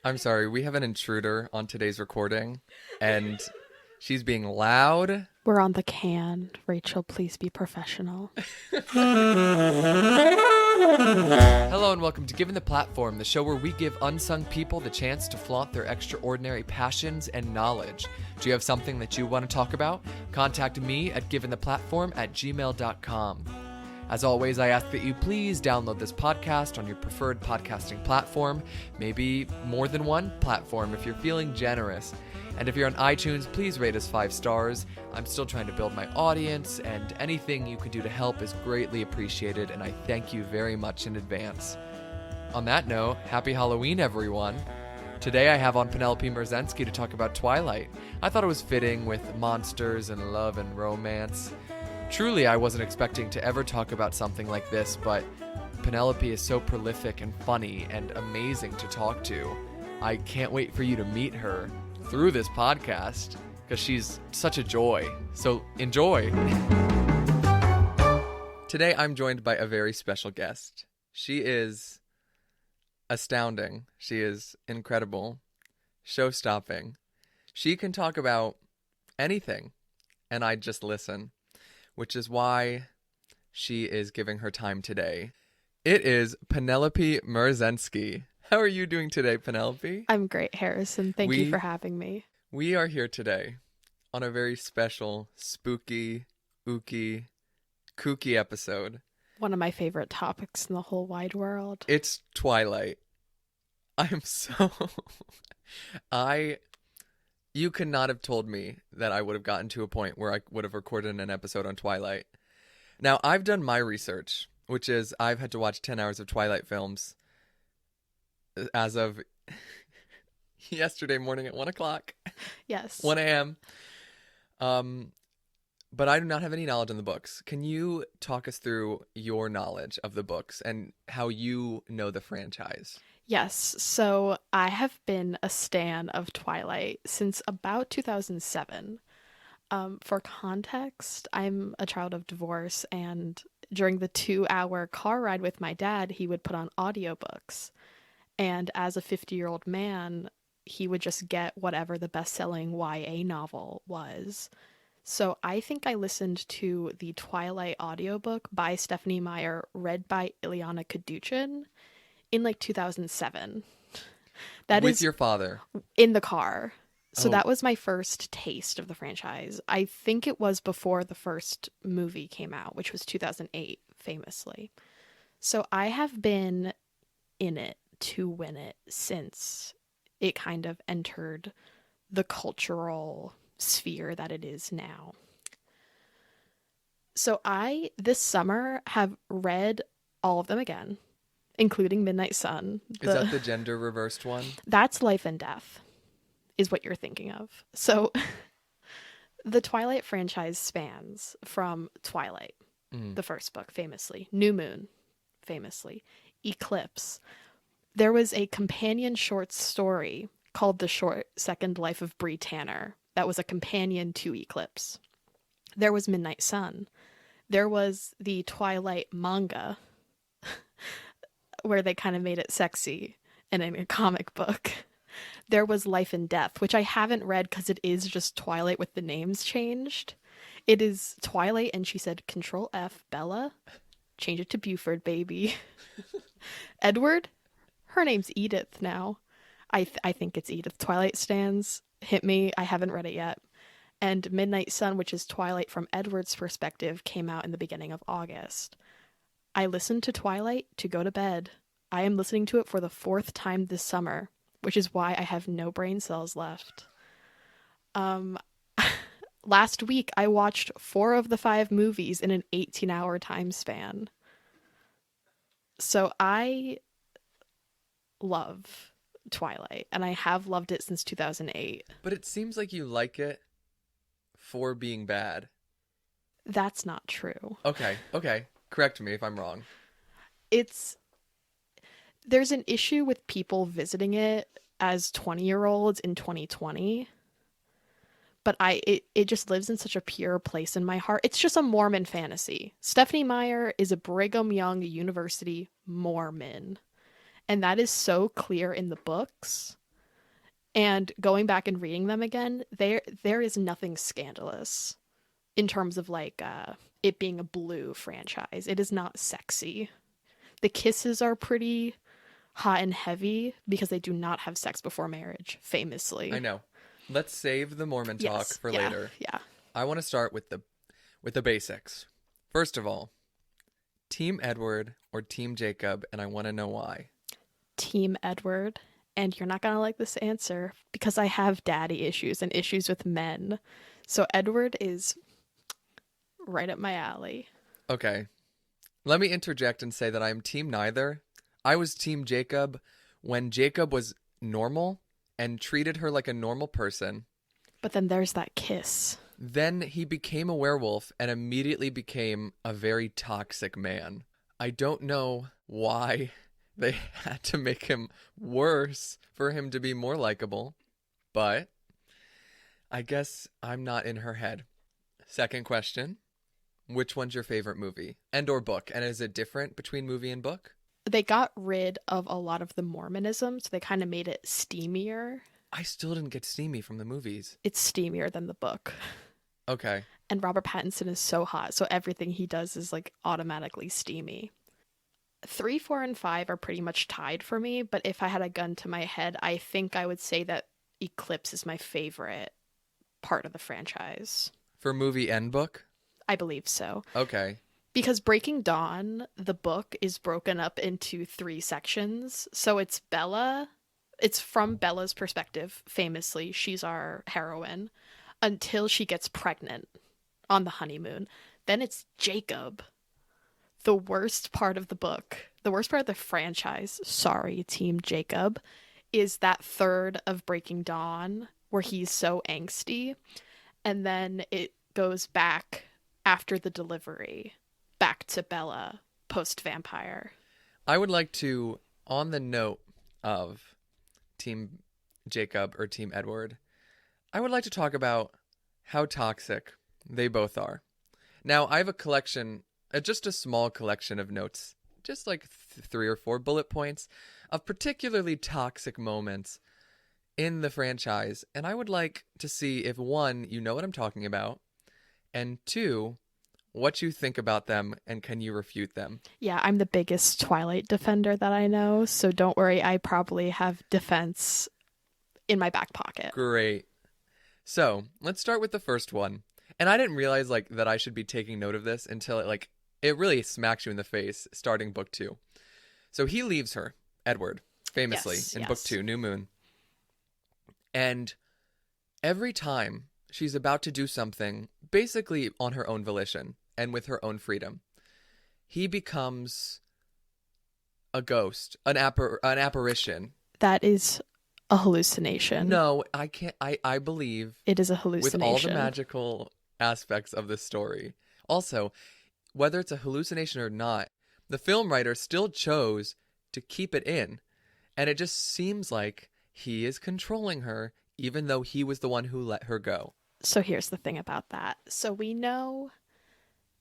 I'm sorry, we have an intruder on today's recording, and she's being loud. We're on the can. Rachel, please be professional. Hello and welcome to Given the Platform, the show where we give unsung people the chance to flaunt their extraordinary passions and knowledge. Do you have something that you want to talk about? Contact me at giventheplatform@gmail.com. As always, I ask that you please download this podcast on your preferred podcasting platform, maybe more than one platform if you're feeling generous. And if you're on iTunes, please rate us 5 stars. I'm still trying to build my audience, and anything you can do to help is greatly appreciated, and I thank you very much in advance. On that note, happy Halloween, everyone. Today I have on Penelope Murzenski to talk about Twilight. I thought it was fitting with monsters and love and romance. Truly, I wasn't expecting to ever talk about something like this, but Penelope is so prolific and funny and amazing to talk to. I can't wait for you to meet her through this podcast, because she's such a joy. So enjoy. Today I'm joined by a very special guest. She is astounding. She is incredible, show-stopping. She can talk about anything, and I just listen, which is why she is giving her time today. It is Penelope Murzenski. How are you doing today, Penelope? I'm great, Harrison. Thank you for having me. We are here today on a very special, spooky, ooky, kooky episode. One of my favorite topics in the whole wide world. It's Twilight. You could not have told me that I would have gotten to a point where I would have recorded an episode on Twilight. Now, I've done my research, which is I've had to watch 10 hours of Twilight films as of yesterday morning at 1 o'clock. Yes. 1 a.m. But I do not have any knowledge on the books. Can you talk us through your knowledge of the books and how you know the franchise? Yes. So I have been a stan of Twilight since about 2007. For context, I'm a child of divorce, and during the 2-hour car ride with my dad, he would put on audiobooks. And as a 50-year-old man, he would just get whatever the best-selling YA novel was. So I think I listened to the Twilight audiobook by Stephanie Meyer, read by Ileana Kaduchin, in like 2007. That With is your father? In the car. So Oh. That was my first taste of the franchise. I think it was before the first movie came out, which was 2008, famously. So I have been in it to win it since it kind of entered the cultural sphere that it is now. So I, this summer, have read all of them again, including Midnight Sun. Is that the gender reversed one? That's Life and Death, is what you're thinking of. So the Twilight franchise spans from Twilight, the first book, famously, New Moon, famously, Eclipse. There was a companion short story called The Short Second Life of Bree Tanner that was a companion to Eclipse. There was Midnight Sun. There was the Twilight manga, where they kind of made it sexy and in a comic book. There was Life and Death, which I haven't read because it is just Twilight with the names changed. It is Twilight, and she said, Control F, Bella, change it to Buford, baby. Edward, her name's Edith now. I think it's Edith. Twilight stands, hit me, I haven't read it yet. And Midnight Sun, which is Twilight from Edward's perspective, came out in the beginning of August. I listened to Twilight to go to bed. I am listening to it for the 4th time this summer, which is why I have no brain cells left. Last week, I watched 4 of the 5 movies in an 18-hour time span. So I love Twilight, and I have loved it since 2008. But it seems like you like it for being bad. That's not true. Okay. Correct me if I'm wrong. There's an issue with people visiting it as 20-year-olds in 2020. But it just lives in such a pure place in my heart. It's just a Mormon fantasy. Stephanie Meyer is a Brigham Young University Mormon. And that is so clear in the books. And going back and reading them again, there is nothing scandalous in terms of like it being a blue franchise. It is not sexy. The kisses are pretty hot and heavy because they do not have sex before marriage, famously. I know. Let's save the Mormon talk for later. Yeah. I want to start with the basics. First of all, Team Edward or Team Jacob, and I want to know why. Team Edward. And you're not going to like this answer because I have daddy issues and issues with men. So Edward is right up my alley. Okay. Let me interject and say that I am Team neither. I was Team Jacob when Jacob was normal and treated her like a normal person. But then there's that kiss. Then he became a werewolf and immediately became a very toxic man. I don't know why they had to make him worse for him to be more likable, but I guess I'm not in her head. Second question, which one's your favorite movie and or book? And is it different between movie and book? They got rid of a lot of the Mormonism, so they kind of made it steamier. I still didn't get steamy from the movies. It's steamier than the book. Okay. And Robert Pattinson is so hot, so everything he does is like automatically steamy. 3, 4, and 5 are pretty much tied for me, but if I had a gun to my head, I think I would say that Eclipse is my favorite part of the franchise. For movie and book? I believe so. Okay. Because Breaking Dawn, the book, is broken up into 3 sections. So it's Bella. It's from Bella's perspective, famously. She's our heroine. Until she gets pregnant on the honeymoon. Then it's Jacob. The worst part of the book, the worst part of the franchise, sorry, Team Jacob, is that third of Breaking Dawn where he's so angsty. And then it goes back after the delivery, back to Bella post-vampire. I would like to, on the note of Team Jacob or Team Edward, I would like to talk about how toxic they both are. Now, I have a collection, just a small collection of notes, just like 3 or 4 bullet points of particularly toxic moments in the franchise. And I would like to see if 1, you know what I'm talking about, and 2, what you think about them and can you refute them? Yeah, I'm the biggest Twilight defender that I know, so don't worry, I probably have defense in my back pocket. Great. So, let's start with the first one. And I didn't realize that I should be taking note of this until it really smacks you in the face starting book 2. So he leaves her, Edward, famously, in book 2, New Moon. And every time she's about to do something, basically on her own volition and with her own freedom, he becomes a ghost, an apparition. That is a hallucination. No, I can't. I believe it is a hallucination. With all the magical aspects of this story. Also, whether it's a hallucination or not, the film writer still chose to keep it in. And it just seems like he is controlling her, even though he was the one who let her go. So here's the thing about that. So we know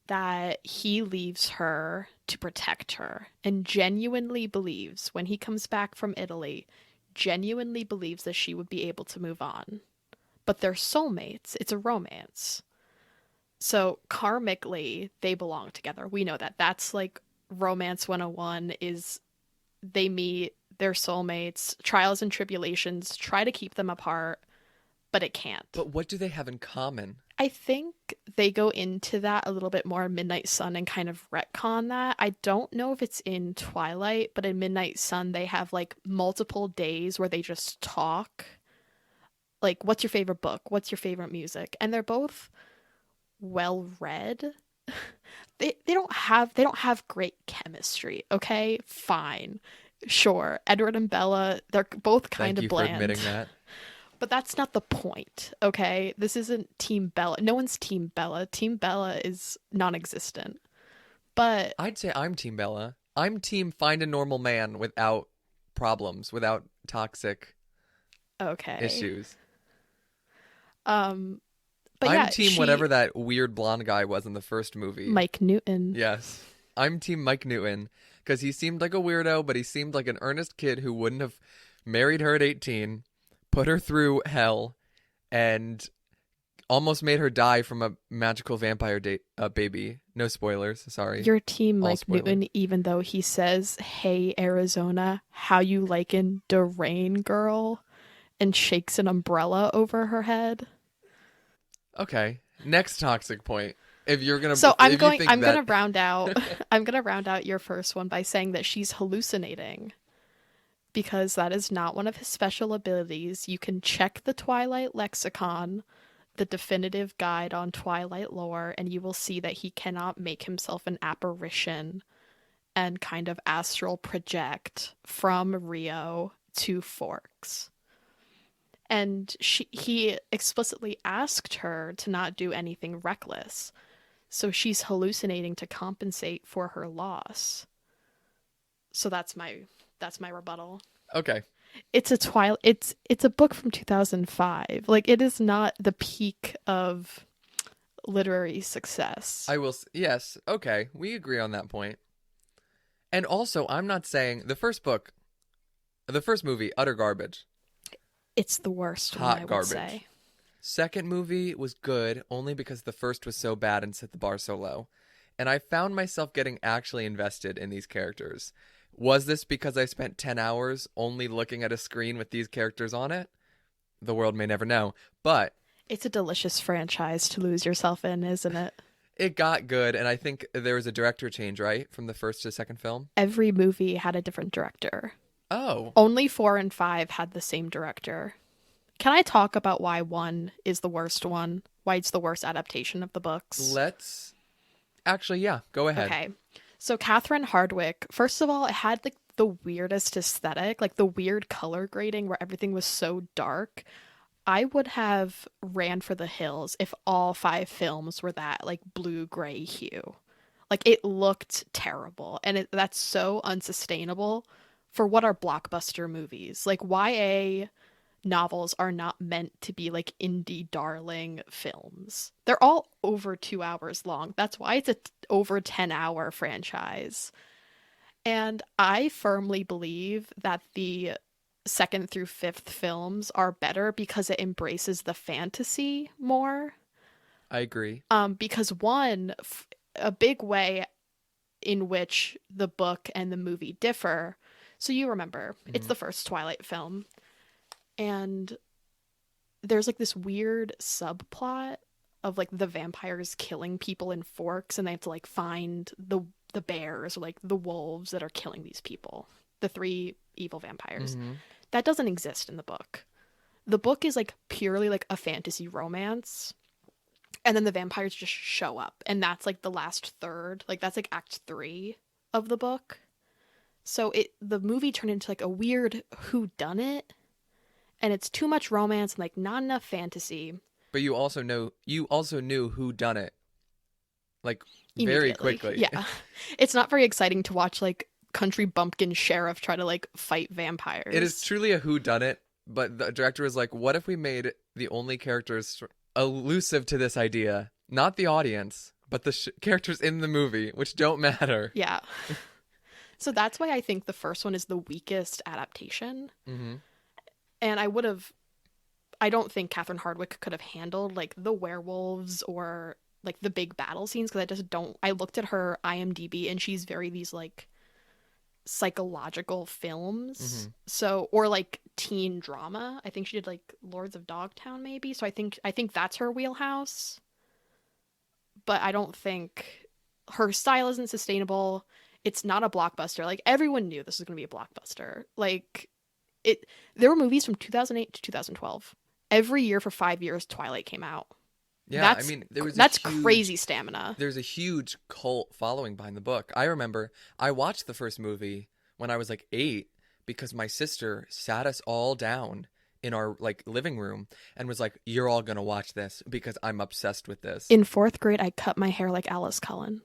that he leaves her to protect her and genuinely believes, when he comes back from Italy, genuinely believes that she would be able to move on. But they're soulmates. It's a romance. So karmically, they belong together. We know that. That's like romance 101 is they meet, they're soulmates, trials and tribulations, try to keep them apart, but it can't. But what do they have in common? I think they go into that a little bit more in Midnight Sun and kind of retcon that. I don't know if it's in Twilight, but in Midnight Sun, they have like multiple days where they just talk. Like, what's your favorite book? What's your favorite music? And they're both well read. They don't have great chemistry, okay? Fine. Sure. Edward and Bella, they're both kind of bland. Thank you for admitting that. But that's not the point, okay? This isn't Team Bella. No one's Team Bella. Team Bella is non-existent. But I'd say I'm Team Bella. I'm Team find a normal man without problems, without toxic issues. But I'm Team whatever that weird blonde guy was in the first movie. Mike Newton. Yes. I'm Team Mike Newton because he seemed like a weirdo, but he seemed like an earnest kid who wouldn't have married her at 18, put her through hell, and almost made her die from a magical vampire baby. No spoilers, sorry. Your team All Mike spoilers. Newton, even though he says, "Hey Arizona, how you likin' the rain, girl?" and shakes an umbrella over her head. Okay, next toxic point. If you're gonna, So I'm if you think gonna round out I'm gonna round out your first one by saying that she's hallucinating, because that is not one of his special abilities. You can check the Twilight lexicon, the definitive guide on Twilight lore, and you will see that he cannot make himself an apparition and kind of astral project from Rio to Forks. And he explicitly asked her to not do anything reckless. So she's hallucinating to compensate for her loss. So that's my rebuttal. Okay. It's a book from 2005. Like, it is not the peak of literary success. Yes, okay, we agree on that point. And also, I'm not saying the first movie, utter garbage. It's the worst one, Hot I would garbage. say. Second movie was good only because the first was so bad and set the bar so low. And I found myself getting actually invested in these characters. Was this because I spent 10 hours only looking at a screen with these characters on it? The world may never know. But It's a delicious franchise to lose yourself in, isn't it? it got good, and I think there was a director change, right? From the first to second film? Every movie had a different director. Oh. Only 4 and 5 had the same director. Can I talk about why 1 is the worst one? Why it's the worst adaptation of the books? Actually, yeah, go ahead. Okay. So Catherine Hardwicke, first of all, it had like the weirdest aesthetic, like the weird color grading where everything was so dark. I would have ran for the hills if all 5 films were that like blue-gray hue. Like, it looked terrible, and that's so unsustainable for what are blockbuster movies. Like, YA novels are not meant to be like indie darling films. They're all over 2 hours long. That's why it's a over 10-hour franchise. And I firmly believe that the second through fifth films are better because it embraces the fantasy more. I agree. Because a big way in which the book and the movie differ. So you remember, it's the first Twilight film. And there's like this weird subplot of like the vampires killing people in Forks, and they have to like find the bears or like the wolves that are killing these people. The 3 evil vampires. Mm-hmm. That doesn't exist in the book. The book is like purely like a fantasy romance. And then the vampires just show up. And that's like the last third. Like, that's like act 3 of the book. So the movie turned into like a weird whodunit. And it's too much romance and like not enough fantasy. But you also knew who done it. Like, very quickly. Yeah. It's not very exciting to watch like country bumpkin sheriff try to like fight vampires. It is truly a whodunit, but the director was like, what if we made the only characters elusive to this idea, not the audience, but the characters in the movie, which don't matter. Yeah. So that's why I think the first one is the weakest adaptation. Mm-hmm. And I don't think Catherine Hardwicke could have handled like the werewolves or like the big battle scenes, because I looked at her IMDb and she's very these like psychological films. Mm-hmm. So, or like teen drama. I think she did like Lords of Dogtown maybe. So I think that's her wheelhouse. But I don't think her style isn't sustainable. It's not a blockbuster. Like, everyone knew this was going to be a blockbuster. Like, there were movies from 2008 to 2012. Every year for 5 years, Twilight came out. Yeah, that's crazy stamina. There's a huge cult following behind the book. I remember I watched the first movie when I was like 8 because my sister sat us all down in our like living room and was like, "You're all gonna watch this because I'm obsessed with this." In 4th grade, I cut my hair like Alice Cullen.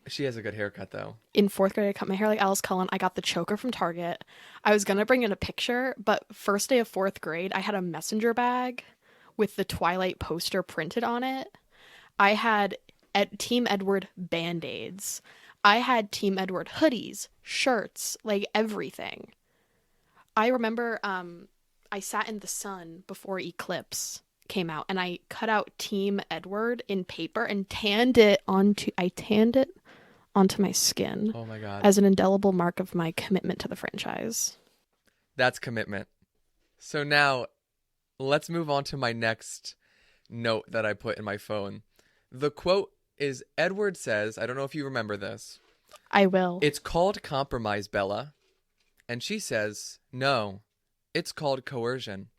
She has a good haircut though. In 4th grade, I cut my hair like Alice Cullen. I got the choker from Target. I was gonna bring in a picture, but first day of 4th grade, I had a messenger bag with the Twilight poster printed on it. I had Team Edward Band-Aids. I had Team Edward hoodies, shirts, like everything. I remember I sat in the sun before Eclipse came out, and I cut out Team Edward in paper and tanned it onto my skin. Oh my God. As an indelible mark of my commitment to the franchise. That's commitment. So now let's move on to my next note that I put in my phone. The quote is, Edward says, I don't know if you remember this. I will. It's called compromise, Bella. And she says, no, it's called coercion.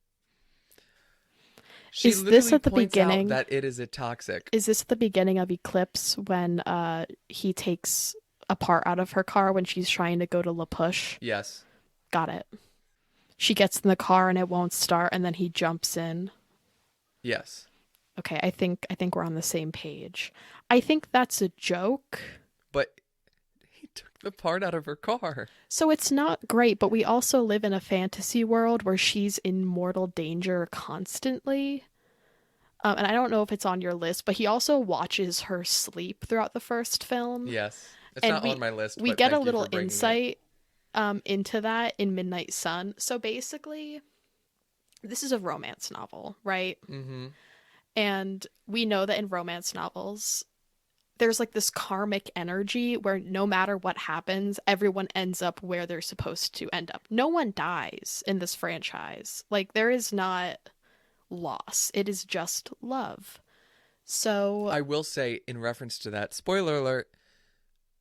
She Is this at the points beginning? Out that it is a toxic. Is this the beginning of Eclipse when he takes a part out of her car when she's trying to go to La Push? Yes. Got it. She gets in the car and it won't start, and then he jumps in. Yes. Okay, I think we're on the same page. I think that's a joke. But he took the part out of her car. So it's not great, but we also live in a fantasy world where she's in mortal danger constantly. And I don't know if it's on your list, but he also watches her sleep throughout the first film. Yes. It's and not on my list. We but get a thank you little for bringing insight into that in Midnight Sun. So basically, this is a romance novel, right? Mm-hmm. And we know that in romance novels, there's like this karmic energy where no matter what happens, everyone ends up where they're supposed to end up. No one dies in this franchise. Like, there is not loss. It is just love. So I will say, in reference to that, spoiler alert,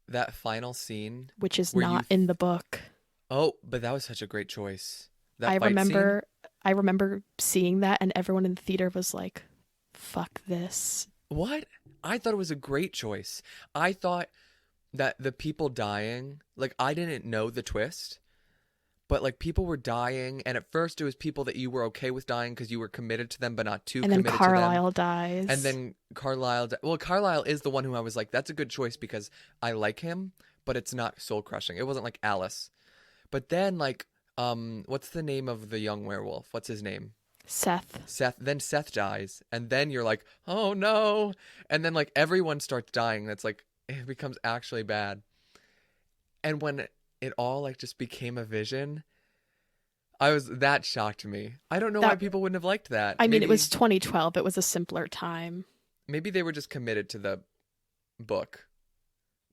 that final scene, which is not in the book. Oh, but that was such a great choice. I remember seeing that, and everyone in the theater was like, fuck this. What? I thought it was a great choice. I thought that the people dying, like, I didn't know the twist, but like people were dying, and at first it was people that you were okay with dying because you were committed to them but not too committed to them. And then Carlisle dies. And then Carlisle is the one who I was like, that's a good choice because I like him, but it's not soul crushing. It wasn't like Alice. But then like what's the name of the young werewolf? What's his name? Seth. Then Seth dies, and then you're like, oh no. And then like everyone starts dying. That's like, it becomes actually bad. And when it all like just became a vision, that shocked me. I don't know why people wouldn't have liked that. I mean, it was 2012. It was a simpler time. Maybe they were just committed to the book.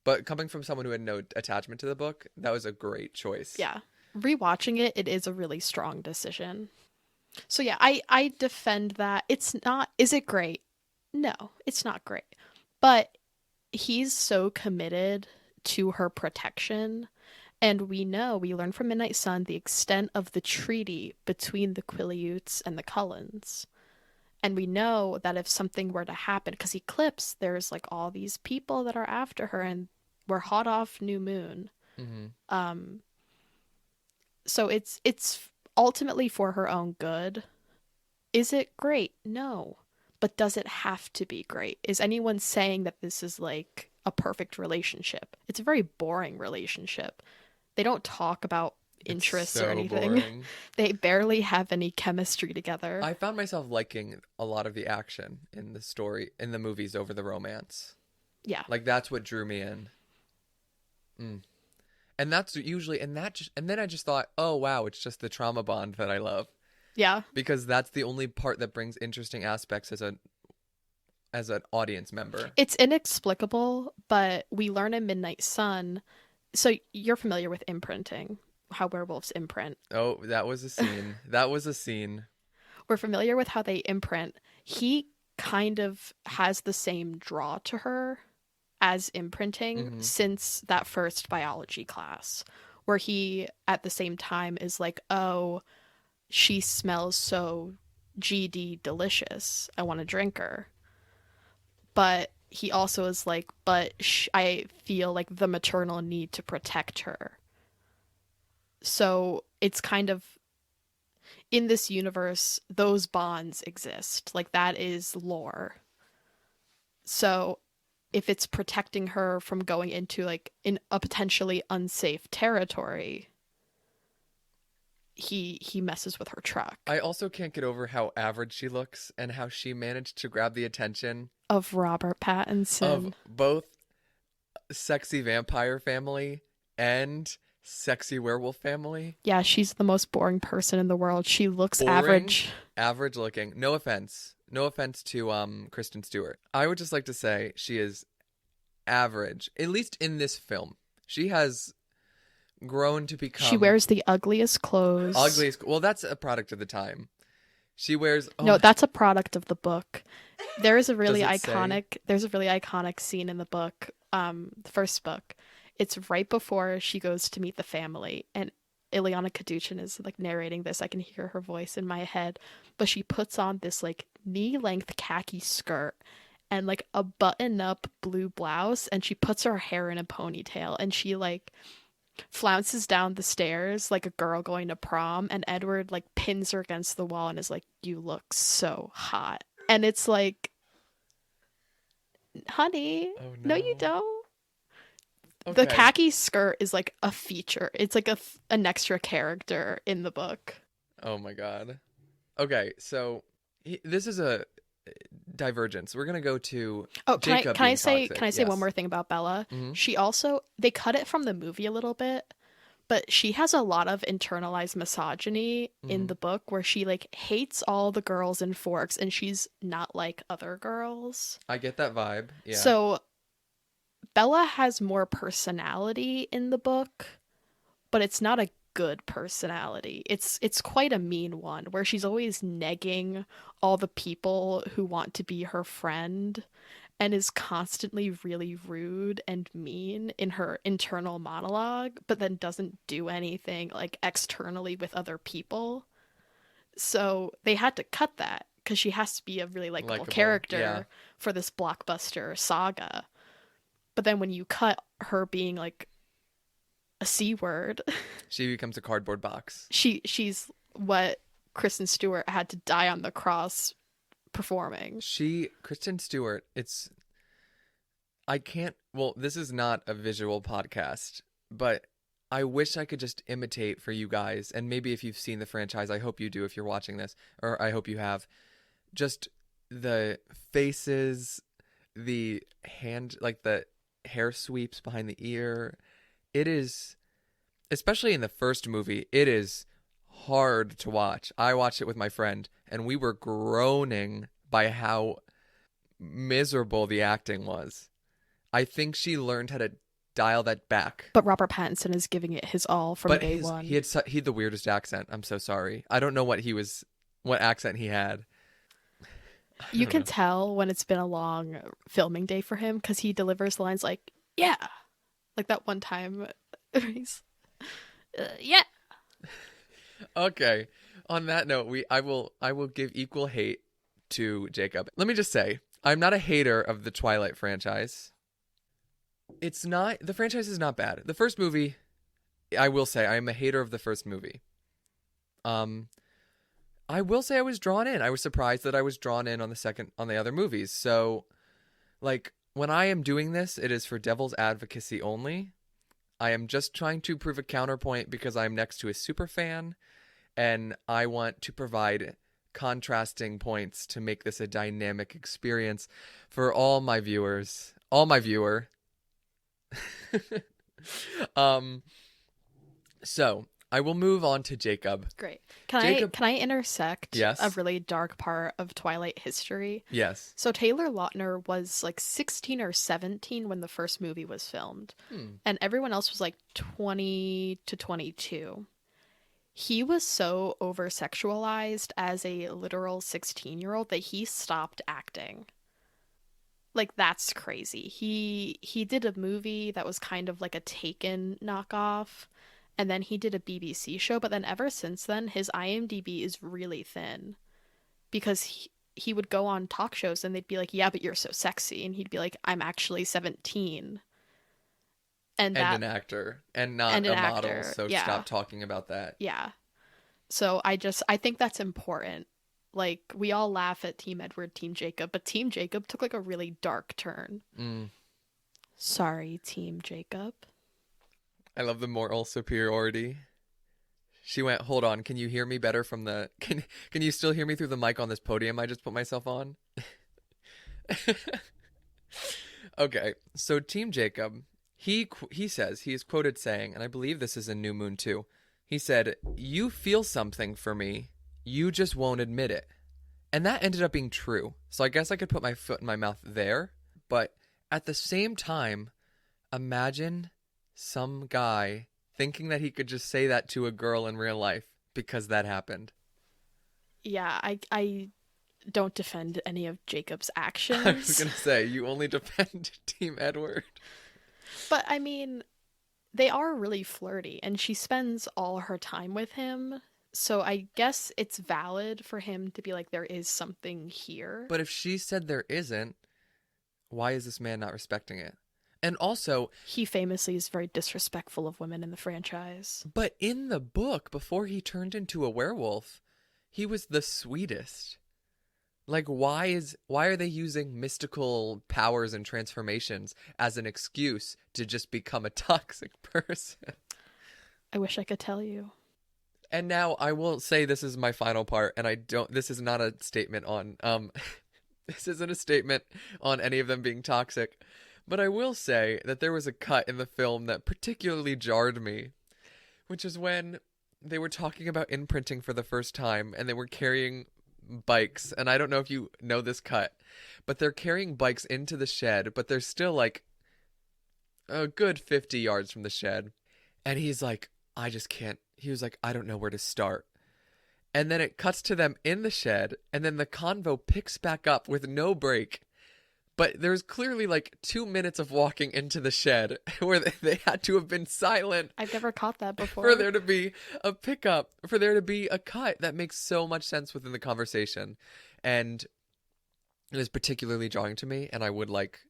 But coming from someone who had no attachment to the book, that was a great choice. Yeah. Rewatching it, it is a really strong decision. So yeah, I defend that. It's not, is it great? No, it's not great. But he's so committed to her protection. And we learn from Midnight Sun the extent of the treaty between the Quileutes and the Cullens. And we know that if something were to happen, because Eclipse, there's like all these people that are after her, and we're hot off New Moon. Mm-hmm. So it's ultimately for her own good. Is it great? No. But does it have to be great? Is anyone saying that this is like a perfect relationship? It's a very boring relationship. They don't talk about interests or anything. Boring. They barely have any chemistry together. I found myself liking a lot of the action in the story, in the movies, over the romance. Yeah. Like, that's what drew me in. And that's usually, and then I just thought, oh wow, it's just the trauma bond that I love. Yeah. Because that's the only part that brings interesting aspects as an audience member. It's inexplicable, but we learn in Midnight Sun. So you're familiar with imprinting, how werewolves imprint. Oh, that was a scene. We're familiar with how they imprint. He kind of has the same draw to her as imprinting since that first biology class, where he at the same time is like, oh, she smells so GD delicious, I want to drink her. But he also is like, but I feel like the maternal need to protect her. So it's kind of, in this universe, those bonds exist. Like, that is lore. So if it's protecting her from going into like in a potentially unsafe territory, he messes with her truck. I also can't get over how average she looks and how she managed to grab the attention of Robert Pattinson, of both sexy vampire family and sexy werewolf family. Yeah, she's the most boring person in the world. She looks Boring, average. average looking. No offense. No offense to Kristen Stewart. I would just like to say she is average, at least in this film. She has grown to become She wears the ugliest clothes. ugliest. Well, that's a product of the time. She wears No, that's a product of the book. There is a really Does it iconic there's a really iconic scene in the book, the first book. It's right before she goes to meet the family, and Ileana Kaduchin is like narrating this. I can hear her voice in my head, but she puts on this like knee-length khaki skirt and like a button-up blue blouse, and she puts her hair in a ponytail, and she like flounces down the stairs like a girl going to prom, and Edward like pins her against the wall and is like, "You look so hot." And it's like, honey, Oh, no, no. you don't. Okay. The khaki skirt is like a feature. It's like an extra character in the book. Oh my god. Okay, so this is a divergence. We're gonna go to Oh, Jacob can I being say toxic. can I say one Yes. more thing about Bella? Mhm. She also, they cut it from the movie a little bit, but she has a lot of internalized misogyny in the book, where she like hates all the girls in Forks, and she's not like other girls. I get that vibe. Yeah. So Bella has more personality in the book, but it's not a good personality. It's quite a mean one, where she's always negging all the people who want to be her friend, and is constantly really rude and mean in her internal monologue, but then doesn't do anything like externally with other people. So they had to cut that because she has to be a really likable Likeable, character yeah. for this blockbuster saga. But then when you cut her being like a C word, She becomes a cardboard box. she's what Kristen Stewart had to die on the cross performing. Kristen Stewart, well, this is not a visual podcast, but I wish I could just imitate for you guys, and maybe if you've seen the franchise, I hope you do if you're watching this, or I hope you have, just the faces, the hand, like the hair sweeps behind the ear. It is, especially in the first movie, it is hard to watch. I watched it with my friend, and we were groaning by how miserable the acting was. I think she learned how to dial that back. But Robert Pattinson is giving it his all from But day one. he had the weirdest accent. I'm so sorry. I don't know what accent he had. You can tell when it's been a long filming day for him, because he delivers lines like, "Yeah," like that one time. He's, "Yeah." Okay. On that note, I will give equal hate to Jacob. Let me just say, I'm not a hater of the Twilight franchise. The franchise is not bad. The first movie, I will say, I am a hater of the first movie. I will say I was drawn in. I was surprised that I was drawn in on the other movies. So, like, when I am doing this, it is for devil's advocacy only. I am just trying to prove a counterpoint because I'm next to a super fan, and I want to provide contrasting points to make this a dynamic experience for all my viewers. So I will move on to Jacob. Great. Jacob- Can I intersect Yes. a really dark part of Twilight history? Yes. So Taylor Lautner was like 16 or 17 when the first movie was filmed, and everyone else was like 20 to 22. He was so over-sexualized as a literal 16-year-old that he stopped acting. Like, that's crazy. He did a movie that was kind of like a Taken knockoff, and then he did a BBC show, but then ever since then, his IMDb is really thin, because he would go on talk shows and they'd be like, "Yeah, but you're so sexy," and he'd be like, "I'm actually 17." And an actor and not and a an model, actor, so yeah. stop talking about that. Yeah. So I think that's important. Like, we all laugh at Team Edward, Team Jacob, but Team Jacob took like a really dark turn. Sorry, Team Jacob. I love the moral superiority. She went, "Hold on, can you hear me better from the can you still hear me through the mic on this podium I just put myself on?" Okay, so Team Jacob, he says, he is quoted saying, and I believe this is in New Moon too. He said, "You feel something for me, you just won't admit it." And that ended up being true. So I guess I could put my foot in my mouth there. But at the same time, imagine some guy thinking that he could just say that to a girl in real life because that happened. Yeah, I don't defend any of Jacob's actions. I was going to say, you only defend Team Edward. But I mean, they are really flirty, and she spends all her time with him. So I guess it's valid for him to be like, there is something here. But if she said there isn't, why is this man not respecting it? And also, he famously is very disrespectful of women in the franchise. But in the book, before he turned into a werewolf, he was the sweetest. Like, why are they using mystical powers and transformations as an excuse to just become a toxic person? I wish I could tell you. And now I will say this is my final part, and this is not a statement on, this isn't a statement on any of them being toxic, but I will say that there was a cut in the film that particularly jarred me, which is when they were talking about imprinting for the first time, and they were carrying bikes, and I don't know if you know this cut, but they're carrying bikes into the shed, but they're still like a good 50 yards from the shed, and he's like, he was like, I don't know where to start. And then it cuts to them in the shed, and then the convo picks back up with no break. But there's clearly like 2 minutes of walking into the shed where they had to have been silent. I've never caught that before. For there to be a pickup, for there to be a cut that makes so much sense within the conversation. And it is particularly jarring to me, and I would like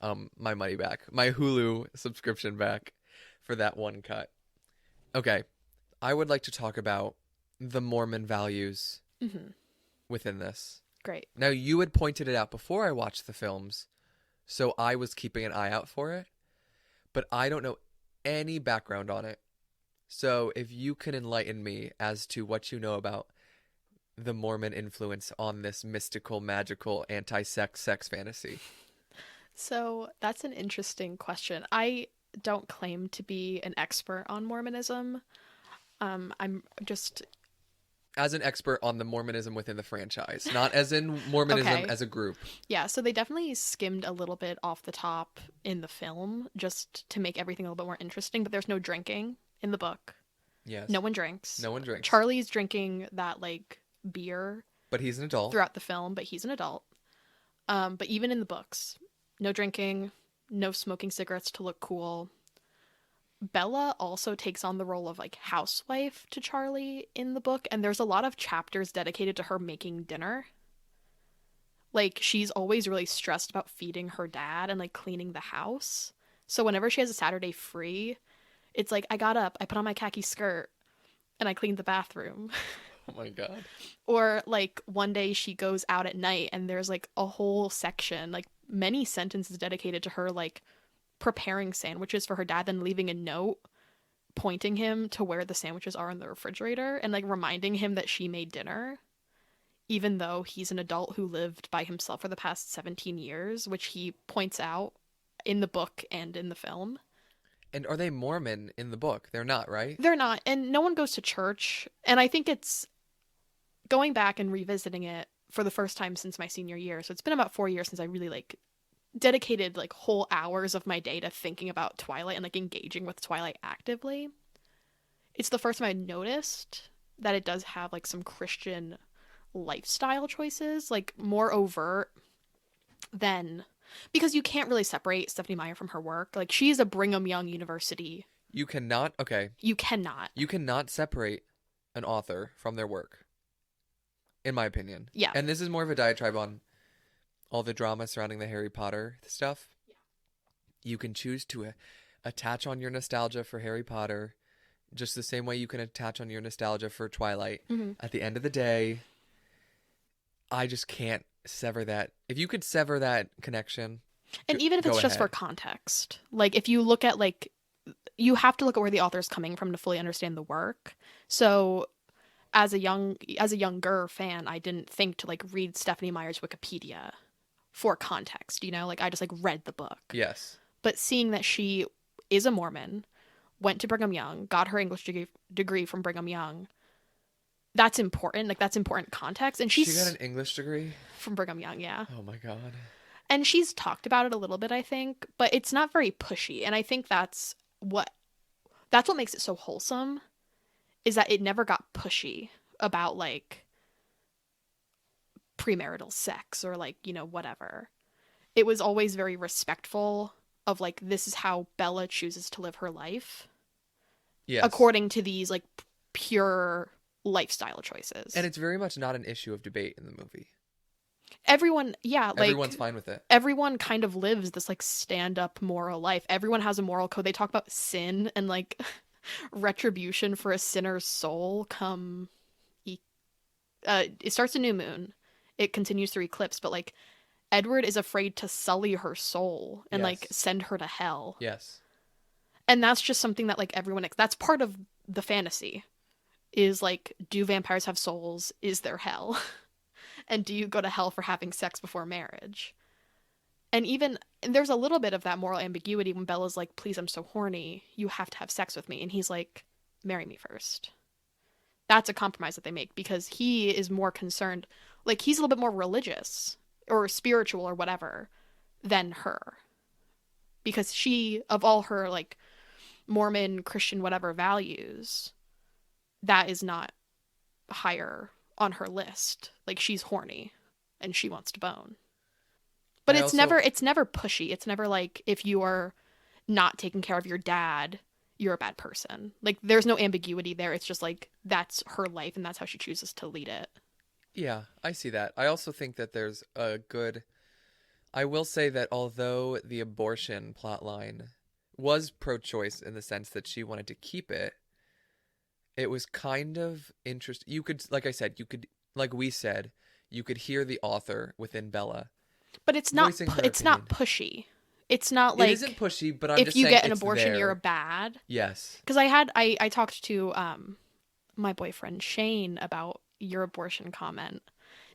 my money back, my Hulu subscription back for that one cut. Okay, I would like to talk about the Mormon values within this. Great. Now, you had pointed it out before I watched the films, so I was keeping an eye out for it, but I don't know any background on it. So if you can enlighten me as to what you know about the Mormon influence on this mystical, magical, anti-sex sex fantasy. So that's an interesting question. I don't claim to be an expert on Mormonism. I'm just... As an expert on the Mormonism within the franchise, not as in Mormonism as a group. Yeah, so they definitely skimmed a little bit off the top in the film just to make everything a little bit more interesting, but there's no drinking in the book. Yes. No one drinks. No one drinks. Charlie's drinking that, like, beer. But he's an adult. Throughout the film, but he's an adult. But even in the books, no drinking, no smoking cigarettes to look cool. Bella also takes on the role of like housewife to Charlie in the book, and there's a lot of chapters dedicated to her making dinner. Like, she's always really stressed about feeding her dad and like cleaning the house. So whenever she has a Saturday free, it's like, I got up, I put on my khaki skirt, and I cleaned the bathroom. Oh my God. Or like one day she goes out at night and there's like a whole section, like many sentences dedicated to her like preparing sandwiches for her dad, then leaving a note pointing him to where the sandwiches are in the refrigerator and like reminding him that she made dinner, even though he's an adult who lived by himself for the past 17 years, which he points out in the book and in the film. And are they Mormon in the book? They're not, right? They're not, and no one goes to church. And I think it's going back and revisiting it for the first time since my senior year. So it's been about 4 years since I really like dedicated like whole hours of my day to thinking about Twilight and like engaging with Twilight actively. It's the first time I noticed that it does have like some Christian lifestyle choices, like more overt than, because you can't really separate Stephenie Meyer from her work. Like, she's a Brigham Young University. You cannot, okay. You cannot. You cannot separate an author from their work, in my opinion. Yeah. And this is more of a diatribe on all the drama surrounding the Harry Potter stuff. Yeah. You can choose to attach on your nostalgia for Harry Potter just the same way you can attach on your nostalgia for Twilight. Mm-hmm. At the end of the day, I just can't sever that. If you could sever that connection, and even if it's just for context, like if you look at like, you have to look at where the author's coming from to fully understand the work. So as a younger fan, I didn't think to like read Stephenie Meyer's Wikipedia for context, you know, like I just like read the book. Yes. But seeing that she is a Mormon, went to Brigham Young, got her English degree from Brigham Young, that's important. Like, that's important context. And She got an English degree? From Brigham Young, yeah. Oh my God. And she's talked about it a little bit, I think, but it's not very pushy. And I think that's what makes it so wholesome, is that it never got pushy about, like, premarital sex or, like, you know, whatever. It was always very respectful of, like, this is how Bella chooses to live her life. Yes. According to these, like, pure lifestyle choices. And it's very much not an issue of debate in the movie. Everyone, yeah, like, everyone's fine with it. Everyone kind of lives this, like, stand-up moral life. Everyone has a moral code. They talk about sin and, like, retribution for a sinner's soul come... it starts a new moon. It continues through eclipse, but, like, Edward is afraid to sully her soul and, like, send her to hell. Yes. And that's just something that, like, everyone... That's part of the fantasy. Is, like, do vampires have souls? Is there hell? And do you go to hell for having sex before marriage? And there's a little bit of that moral ambiguity when Bella's like, please, I'm so horny. You have to have sex with me. And he's like, marry me first. That's a compromise that they make because he is more concerned. Like, he's a little bit more religious or spiritual or whatever than her. Because she, of all her, like, Mormon, Christian, whatever values, that is not higher on her list. Like, she's horny and she wants to bone. But it's never pushy. It's never like, if you are not taking care of your dad, you're a bad person. Like, there's no ambiguity there. It's just like, that's her life and that's how she chooses to lead it. Yeah, I see that. I also think that there's I will say that although the abortion plotline was pro-choice in the sense that she wanted to keep it, it was kind of interesting. You could, like I said, like we said, you could hear the author within Bella. But it's not pushy. It's not like... It isn't pushy, but I'm just saying if you get an abortion, there. You're a bad. Yes. Because I talked to my boyfriend Shane about your abortion comment.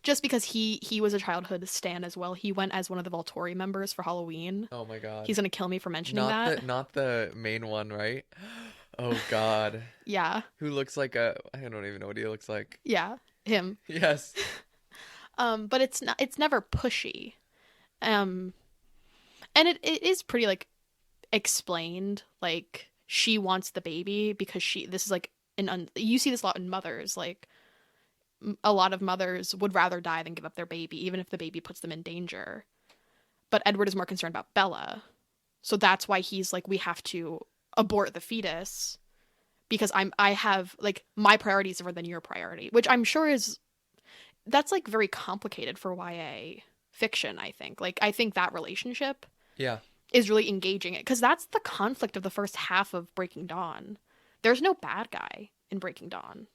Just because he was a childhood stan as well. He went as one of the Volturi members for Halloween. Oh my God. He's going to kill me for mentioning that. Not the main one, right? Oh God. Yeah. Who looks like I don't even know what he looks like. Yeah, him. Yes. But it's never pushy. And it is pretty, like, explained, like, she wants the baby because this is like you see this a lot in mothers, like, a lot of mothers would rather die than give up their baby, even if the baby puts them in danger. But Edward is more concerned about Bella. So that's why he's like, we have to abort the fetus because I have, like, my priority is different than your priority, which I'm sure that's, like, very complicated for YA fiction, I think. Like, I think that relationship is really engaging it because that's the conflict of the first half of Breaking Dawn. There's no bad guy in Breaking Dawn.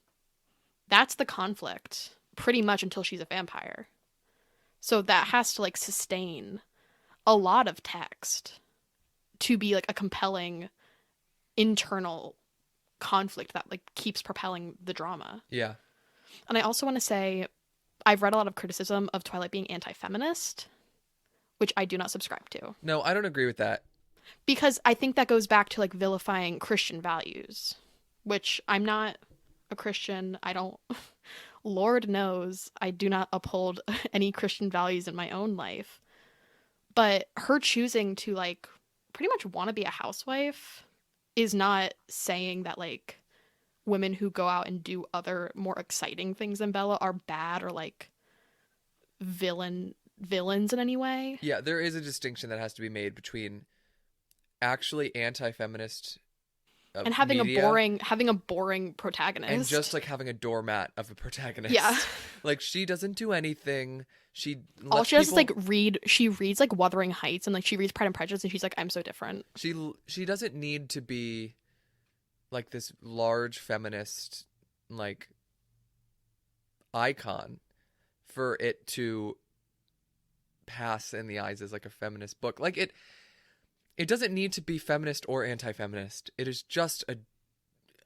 That's the conflict pretty much until she's a vampire. So that has to, like, sustain a lot of text to be, like, a compelling internal conflict that, like, keeps propelling the drama. Yeah. And I also want to say I've read a lot of criticism of Twilight being anti-feminist, which I do not subscribe to. No, I don't agree with that. Because I think that goes back to, like, vilifying Christian values, which I'm not a Christian. I don't, Lord knows, I do not uphold any Christian values in my own life. But her choosing to, like, pretty much want to be a housewife is not saying that, like, women who go out and do other more exciting things than Bella are bad or, like, villains in any way. Yeah, there is a distinction that has to be made between actually anti-feminist and having media, a boring protagonist, and just, like, having a doormat of a protagonist. Yeah. Like, she doesn't do anything. All she does is, like, she reads, like, Wuthering Heights, and, like, she reads Pride and Prejudice, and she's like, I'm so different. She doesn't need to be, like, this large feminist, like, icon for it to pass in the eyes as, like, a feminist book. Like, it doesn't need to be feminist or anti-feminist. It is just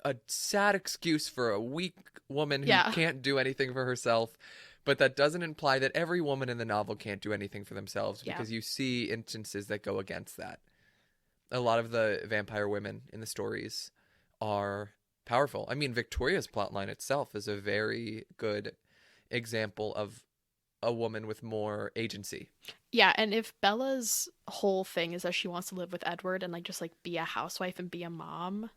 a sad excuse for a weak woman who can't do anything for herself. But that doesn't imply that every woman in the novel can't do anything for themselves, because you see instances that go against that. A lot of the vampire women in the stories are powerful. I mean, Victoria's plotline itself is a very good example of a woman with more agency. Yeah, and if Bella's whole thing is that she wants to live with Edward and like just like be a housewife and be a mom,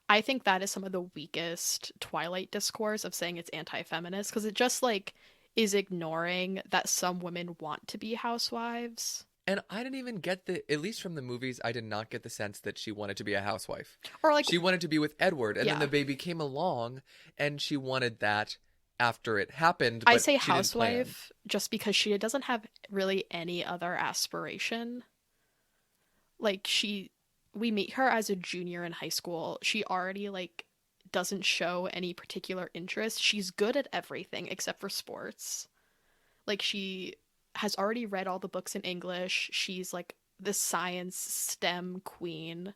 I think that is some of the weakest Twilight discourse of saying it's anti-feminist, because it just like is ignoring that some women want to be housewives. And I didn't even get at least from the movies, I did not get the sense that she wanted to be a housewife. Or like, She wanted to be with Edward, and then yeah. the baby came along, and she wanted that after it happened. I But say she didn't plan. housewife just because she doesn't have really any other aspiration. Like we meet her as a junior in high school. She already like doesn't show any particular interest. She's good at everything except for sports. Like she has already read all the books in English. She's like the science STEM queen.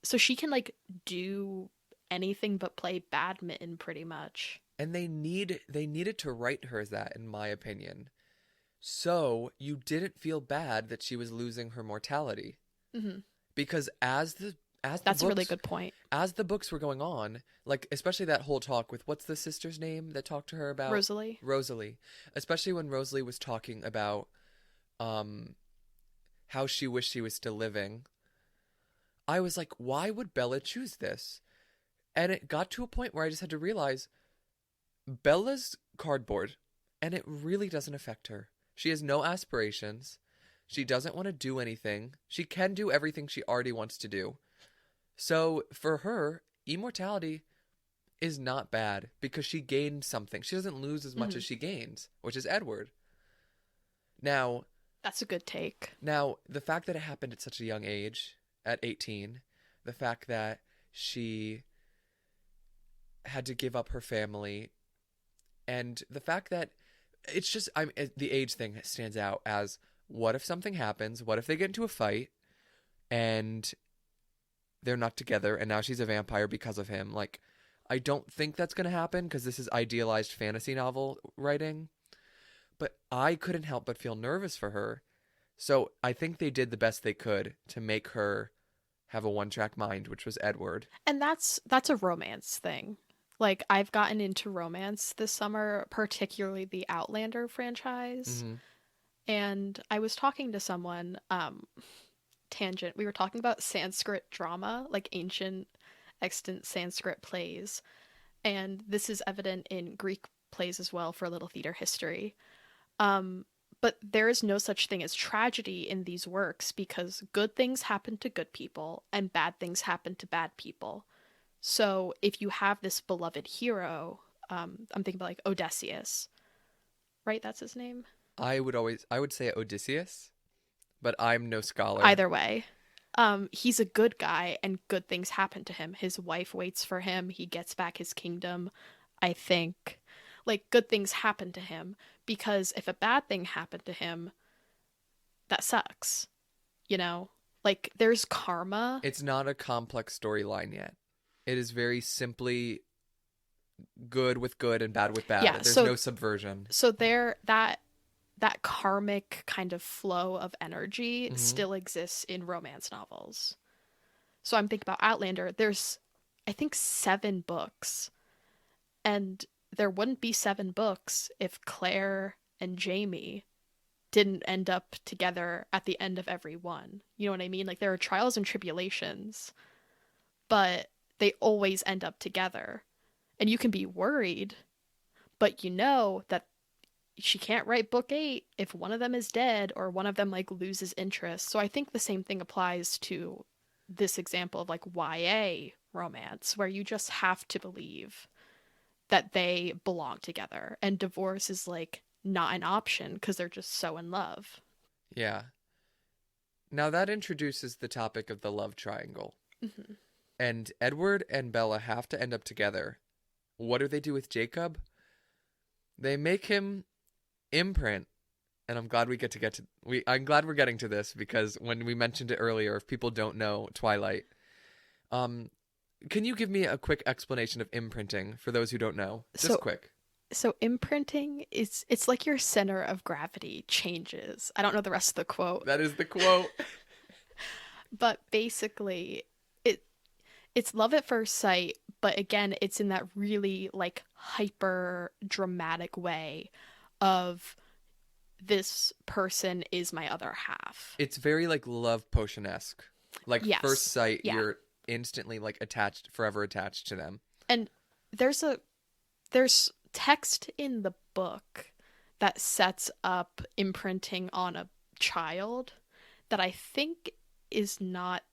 So she can like do anything but play badminton pretty much. And they needed to write her as that, in my opinion. So you didn't feel bad that she was losing her mortality. Mm-hmm. Because that's a really good point. As the books were going on, like especially that whole talk with what's the sister's name that talked to her about Rosalie, especially when Rosalie was talking about how she wished she was still living. I was like, why would Bella choose this? And it got to a point where I just had to realize Bella's cardboard, and it really doesn't affect her. She has no aspirations. She doesn't want to do anything. She can do everything she already wants to do. So for her, immortality is not bad because she gained something. She doesn't lose as much as she gains, which is Edward. Now, that's a good take. Now, the fact that it happened at such a young age, at 18, the fact that she had to give up her family, and the fact that it's just the age thing stands out as, what if something happens? What if they get into a fight and they're not together and now she's a vampire because of him? Like, I don't think that's going to happen because this is idealized fantasy novel writing. But I couldn't help but feel nervous for her. So I think they did the best they could to make her have a one-track mind, which was Edward. And that's a romance thing. Like, I've gotten into romance this summer, particularly the Outlander franchise. Mm-hmm. And I was talking to someone, tangent, we were talking about Sanskrit drama, like ancient extant Sanskrit plays. And this is evident in Greek plays as well for a little theater history. But there is no such thing as tragedy in these works because good things happen to good people and bad things happen to bad people. So if you have this beloved hero, I'm thinking about like Odysseus, right? That's his name. I would say Odysseus, but I'm no scholar. Either way, he's a good guy and good things happen to him. His wife waits for him. He gets back his kingdom. I think like good things happen to him because if a bad thing happened to him, that sucks, you know? Like there's karma. It's not a complex storyline yet. It is very simply good with good and bad with bad. Yeah, There's no subversion. So that karmic kind of flow of energy still exists in romance novels. So I'm thinking about Outlander. There's, I think, 7 books. And there wouldn't be 7 books if Claire and Jamie didn't end up together at the end of every one. You know what I mean? Like, there are trials and tribulations, but they always end up together. And you can be worried, but you know that she can't write book 8 if one of them is dead or one of them like loses interest. So I think the same thing applies to this example of like YA romance, where you just have to believe that they belong together and divorce is like not an option because they're just so in love. Yeah. Now that introduces the topic of the love triangle. Mm-hmm. And Edward and Bella have to end up together. What do they do with Jacob? They make him imprint, and I'm glad I'm glad we're getting to this because when we mentioned it earlier, if people don't know Twilight, can you give me a quick explanation of imprinting for those who don't know? Just quick. So imprinting it's like your center of gravity changes. I don't know the rest of the quote. That is the quote. But basically, it's love at first sight, but again, it's in that really like hyper dramatic way of this person is my other half. It's very like love potion-esque. Like Yes. first sight, Yeah. you're instantly like forever attached to them. And there's text in the book that sets up imprinting on a child that I think is not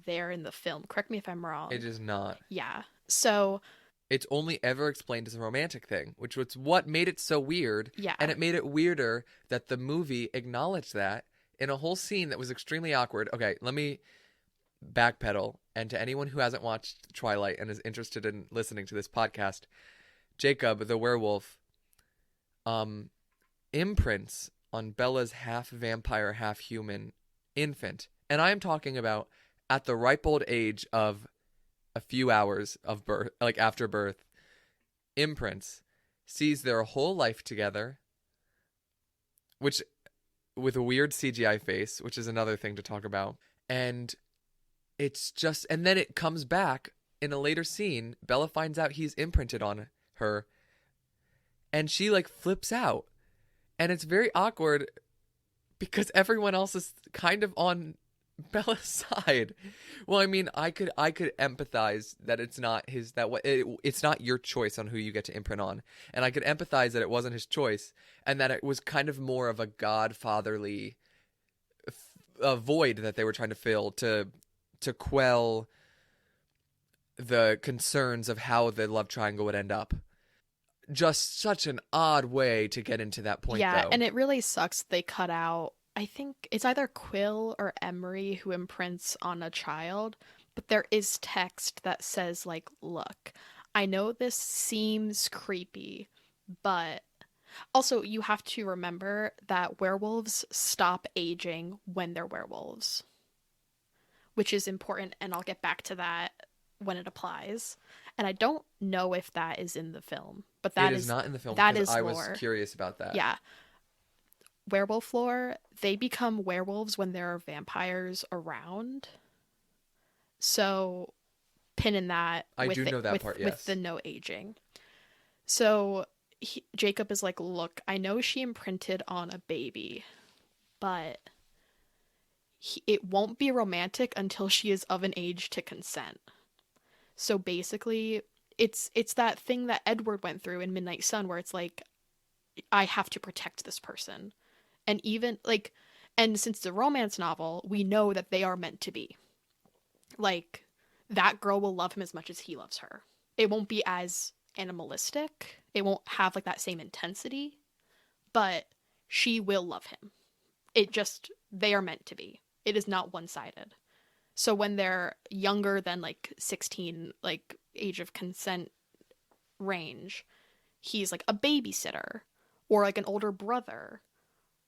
there in the film. Correct me if I'm wrong. It is not. Yeah. So It's only ever explained as a romantic thing, which was what made it so weird. yeah. And it made it weirder that the movie acknowledged that in a whole scene that was extremely awkward. Okay, let me backpedal. And to anyone who hasn't watched Twilight and is interested in listening to this podcast, Jacob, the werewolf, imprints on Bella's half vampire, half human infant. And I am talking about at the ripe old age of a few hours of birth, like after birth, imprints, sees their whole life together, which with a weird CGI face, which is another thing to talk about. And it's just, and then it comes back in a later scene. Bella finds out he's imprinted on her, and she like flips out. And it's very awkward because everyone else is kind of on Bella's side. Well, I mean, I could empathize that it's not it's not your choice on who you get to imprint on, and I could empathize that it wasn't his choice, and that it was kind of more of a godfatherly void that they were trying to fill to quell the concerns of how the love triangle would end up. Just such an odd way to get into that point, yeah, though. and it really sucks they cut out, I think it's either Quill or Emery who imprints on a child, but there is text that says, like, look, I know this seems creepy, but also you have to remember that werewolves stop aging when they're werewolves, which is important, and I'll get back to that when it applies. And I don't know if that is in the film, but that is not in the film. That because is I lore. was curious about that. Yeah. Werewolf lore, they become werewolves when there are vampires around. So pin in that. I do know that part, yes. With the no aging. So Jacob is like, look, I know she imprinted on a baby, but it won't be romantic until she is of an age to consent. So basically, it's that thing that Edward went through in Midnight Sun, where it's like, I have to protect this person. And even, like, and since it's a romance novel, we know that they are meant to be. Like, that girl will love him as much as he loves her. It won't be as animalistic. It won't have, like, that same intensity. But she will love him. They are meant to be. It is not one-sided. So when they're younger than, like, 16, like, age of consent range, he's, like, a babysitter. Or, like, an older brother.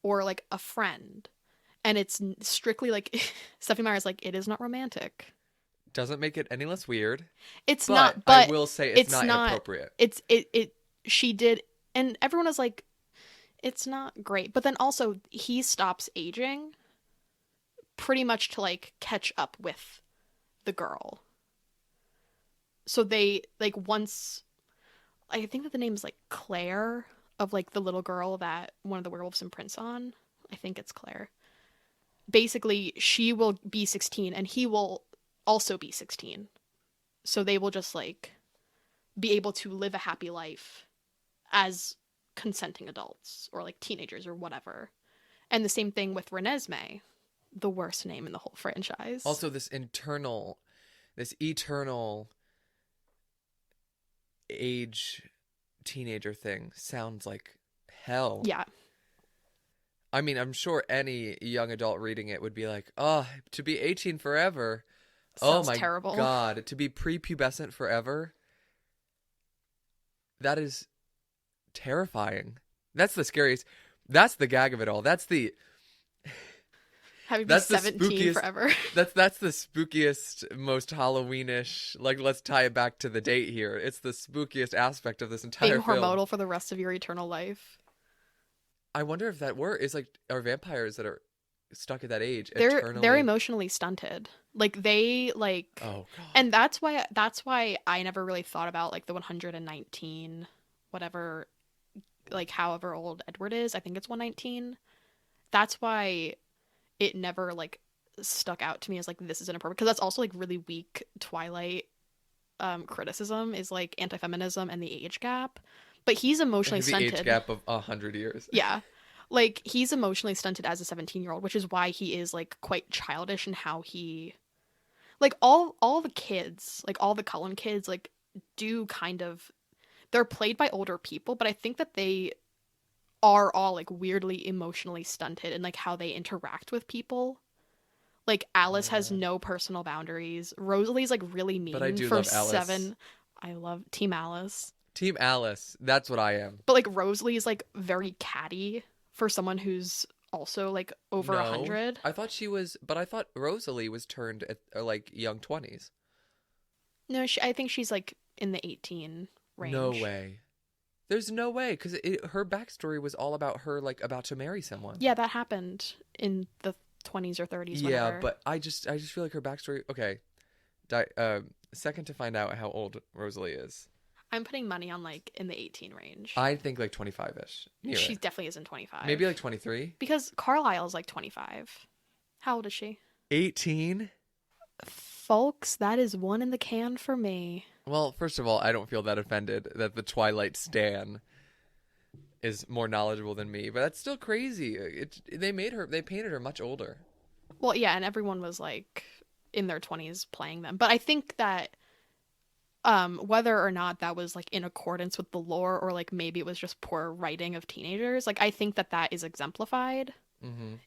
Or, like, a friend. And it's strictly, like, Stephenie Meyer's like, it is not romantic. Doesn't make it any less weird. It's not, but I will say it's not inappropriate. She did, and everyone was like, it's not great. But then also, he stops aging pretty much to, like, catch up with the girl. So they, like, once, I think that the name is, like, Claire, of, like, the little girl that one of the werewolves imprints on. I think it's Claire. Basically, she will be 16, and he will also be 16. So they will just, like, be able to live a happy life as consenting adults, or, like, teenagers, or whatever. And the same thing with Renesmee, the worst name in the whole franchise. Also, this eternal age teenager thing sounds like hell. Yeah. I mean, I'm sure any young adult reading it would be like, oh, to be 18 forever. Sounds oh my terrible. God, to be prepubescent forever. That is terrifying. That's the scariest. That's the gag of it all. That's the Having to be 17 forever. That's the spookiest, most Halloweenish. Like, let's tie it back to the date here. It's the spookiest aspect of this entire film. Being hormonal for the rest of your eternal life. I wonder if that are vampires that are stuck at that age they're eternally. emotionally stunted. Like they like, Oh god. and that's why I never really thought about like the 119 whatever, like however old Edward is. I think it's 119. That's why it never like stuck out to me as like this is inappropriate, because that's also like really weak Twilight criticism is like anti-feminism and the age gap. But he's emotionally the stunted. age gap of 100 years. Yeah. Like he's emotionally stunted as a 17-year-old, which is why he is like quite childish in how he, like all the kids, like all the Cullen kids, like do kind of, they're played by older people, but I think that they are all like weirdly emotionally stunted in like how they interact with people. Like Alice has no personal boundaries. Rosalie's like really mean. But I do for love Alice. 7. I love Team Alice. Team Alice. That's what I am. But like Rosalie's like very catty for someone who's also like over 100. I thought she was, but I thought Rosalie was turned at like young 20s. No, I think she's like in the 18 range. No way. There's no way, because her backstory was all about her like about to marry someone. Yeah, that happened in the 20s or 30s. Yeah, whatever. but I just feel like her backstory. Okay, second to find out how old Rosalie is. I'm putting money on like in the 18 range. I think like 25-ish. She definitely isn't 25. Maybe like 23. Because Carlisle's like 25. How old is she? 18. Folks, that is one in the can for me. Well, first of all, I don't feel that offended that the Twilight stan is more knowledgeable than me, but that's still crazy. They painted her much older. Well, yeah, and everyone was like in their 20s playing them. But I think that whether or not that was like in accordance with the lore, or like maybe it was just poor writing of teenagers, like I think that is exemplified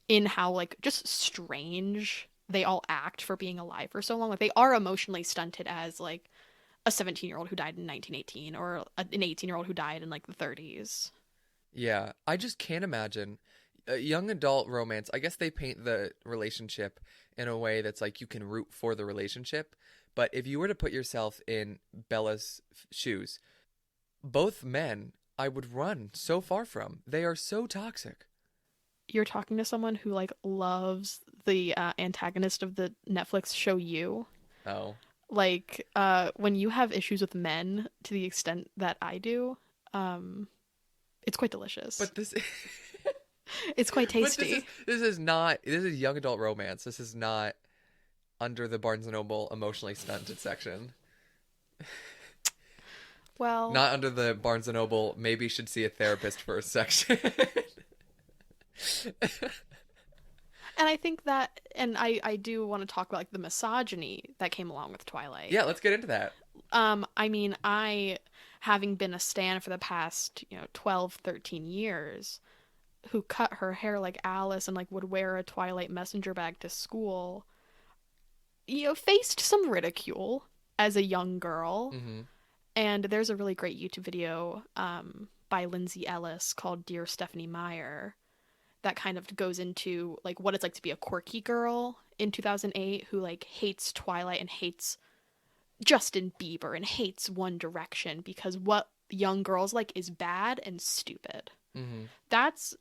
in how like just strange they all act for being alive for so long. Like they are emotionally stunted as like a 17-year-old who died in 1918, or an 18-year-old who died in like the 30s. Yeah, I just can't imagine a young adult romance. I guess they paint the relationship in a way that's like you can root for the relationship. But if you were to put yourself in Bella's shoes, both men I would run so far from. They are so toxic. You're talking to someone who like loves the antagonist of the Netflix show You. Oh. Like when you have issues with men to the extent that I do, it's quite delicious. But this it's quite tasty. This is young adult romance. This is not under the Barnes & Noble emotionally stunted section. Well, not under the Barnes & Noble maybe should see a therapist first section. And I think that, and I do want to talk about like the misogyny that came along with Twilight. Yeah, let's get into that. I mean, having been a stan for the past 12, 13 years, who cut her hair like Alice and like would wear a Twilight messenger bag to school, faced some ridicule as a young girl. Mm-hmm. And there's a really great YouTube video by Lindsay Ellis called Dear Stephanie Meyer that kind of goes into like what it's like to be a quirky girl in 2008 who like hates Twilight and hates Justin Bieber and hates One Direction because what young girls like is bad and stupid. Mm-hmm. That's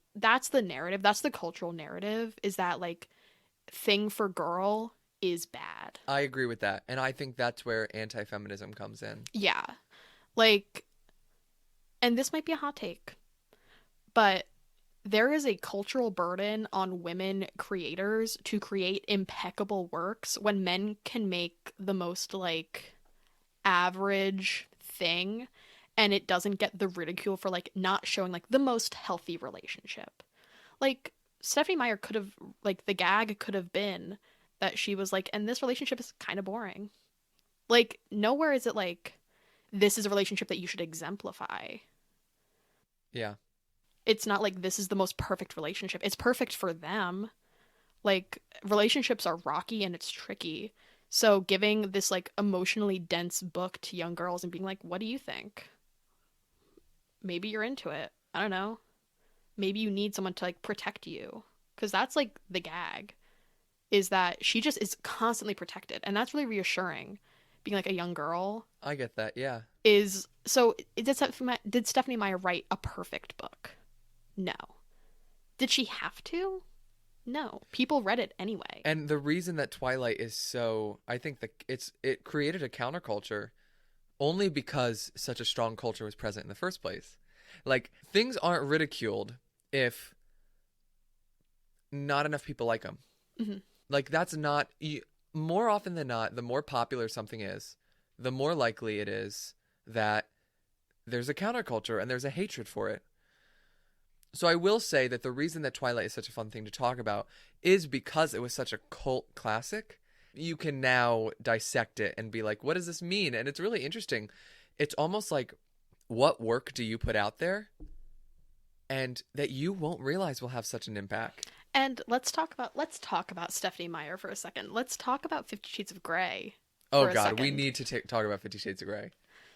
the narrative. That's the cultural narrative, is that like thing for girl is bad. I agree with that. And I think that's where anti-feminism comes in. Yeah. Like, and this might be a hot take, but there is a cultural burden on women creators to create impeccable works when men can make the most like average thing and it doesn't get the ridicule for like not showing like the most healthy relationship. Like Stephanie Meyer could have, like, the gag could have been that she was like, and this relationship is kind of boring. Like nowhere is it like this is a relationship that you should exemplify. Yeah. It's not like this is the most perfect relationship. It's perfect for them. Like, relationships are rocky and it's tricky. So giving this, like, emotionally dense book to young girls and being like, what do you think? Maybe you're into it. I don't know. Maybe you need someone to, like, protect you. Because that's, like, the gag. Is that she just is constantly protected. And that's really reassuring. Being, like, a young girl. I get that, yeah. So, did Stephanie Meyer write a perfect book? No. Did she have to? No, people read it anyway. And the reason that Twilight is so, I think that it created a counterculture only because such a strong culture was present in the first place. Like, things aren't ridiculed if not enough people like them. Mm-hmm. Like, that's not, more often than not, the more popular something is, the more likely it is that there's a counterculture and there's a hatred for it. So I will say that the reason that Twilight is such a fun thing to talk about is because it was such a cult classic. You can now dissect it and be like, what does this mean? And it's really interesting. It's almost like, what work do you put out there and that you won't realize will have such an impact? And let's talk about Stephenie Meyer for a second. Let's talk about 50 Shades of Grey. Oh God, we need to talk about 50 Shades of Grey.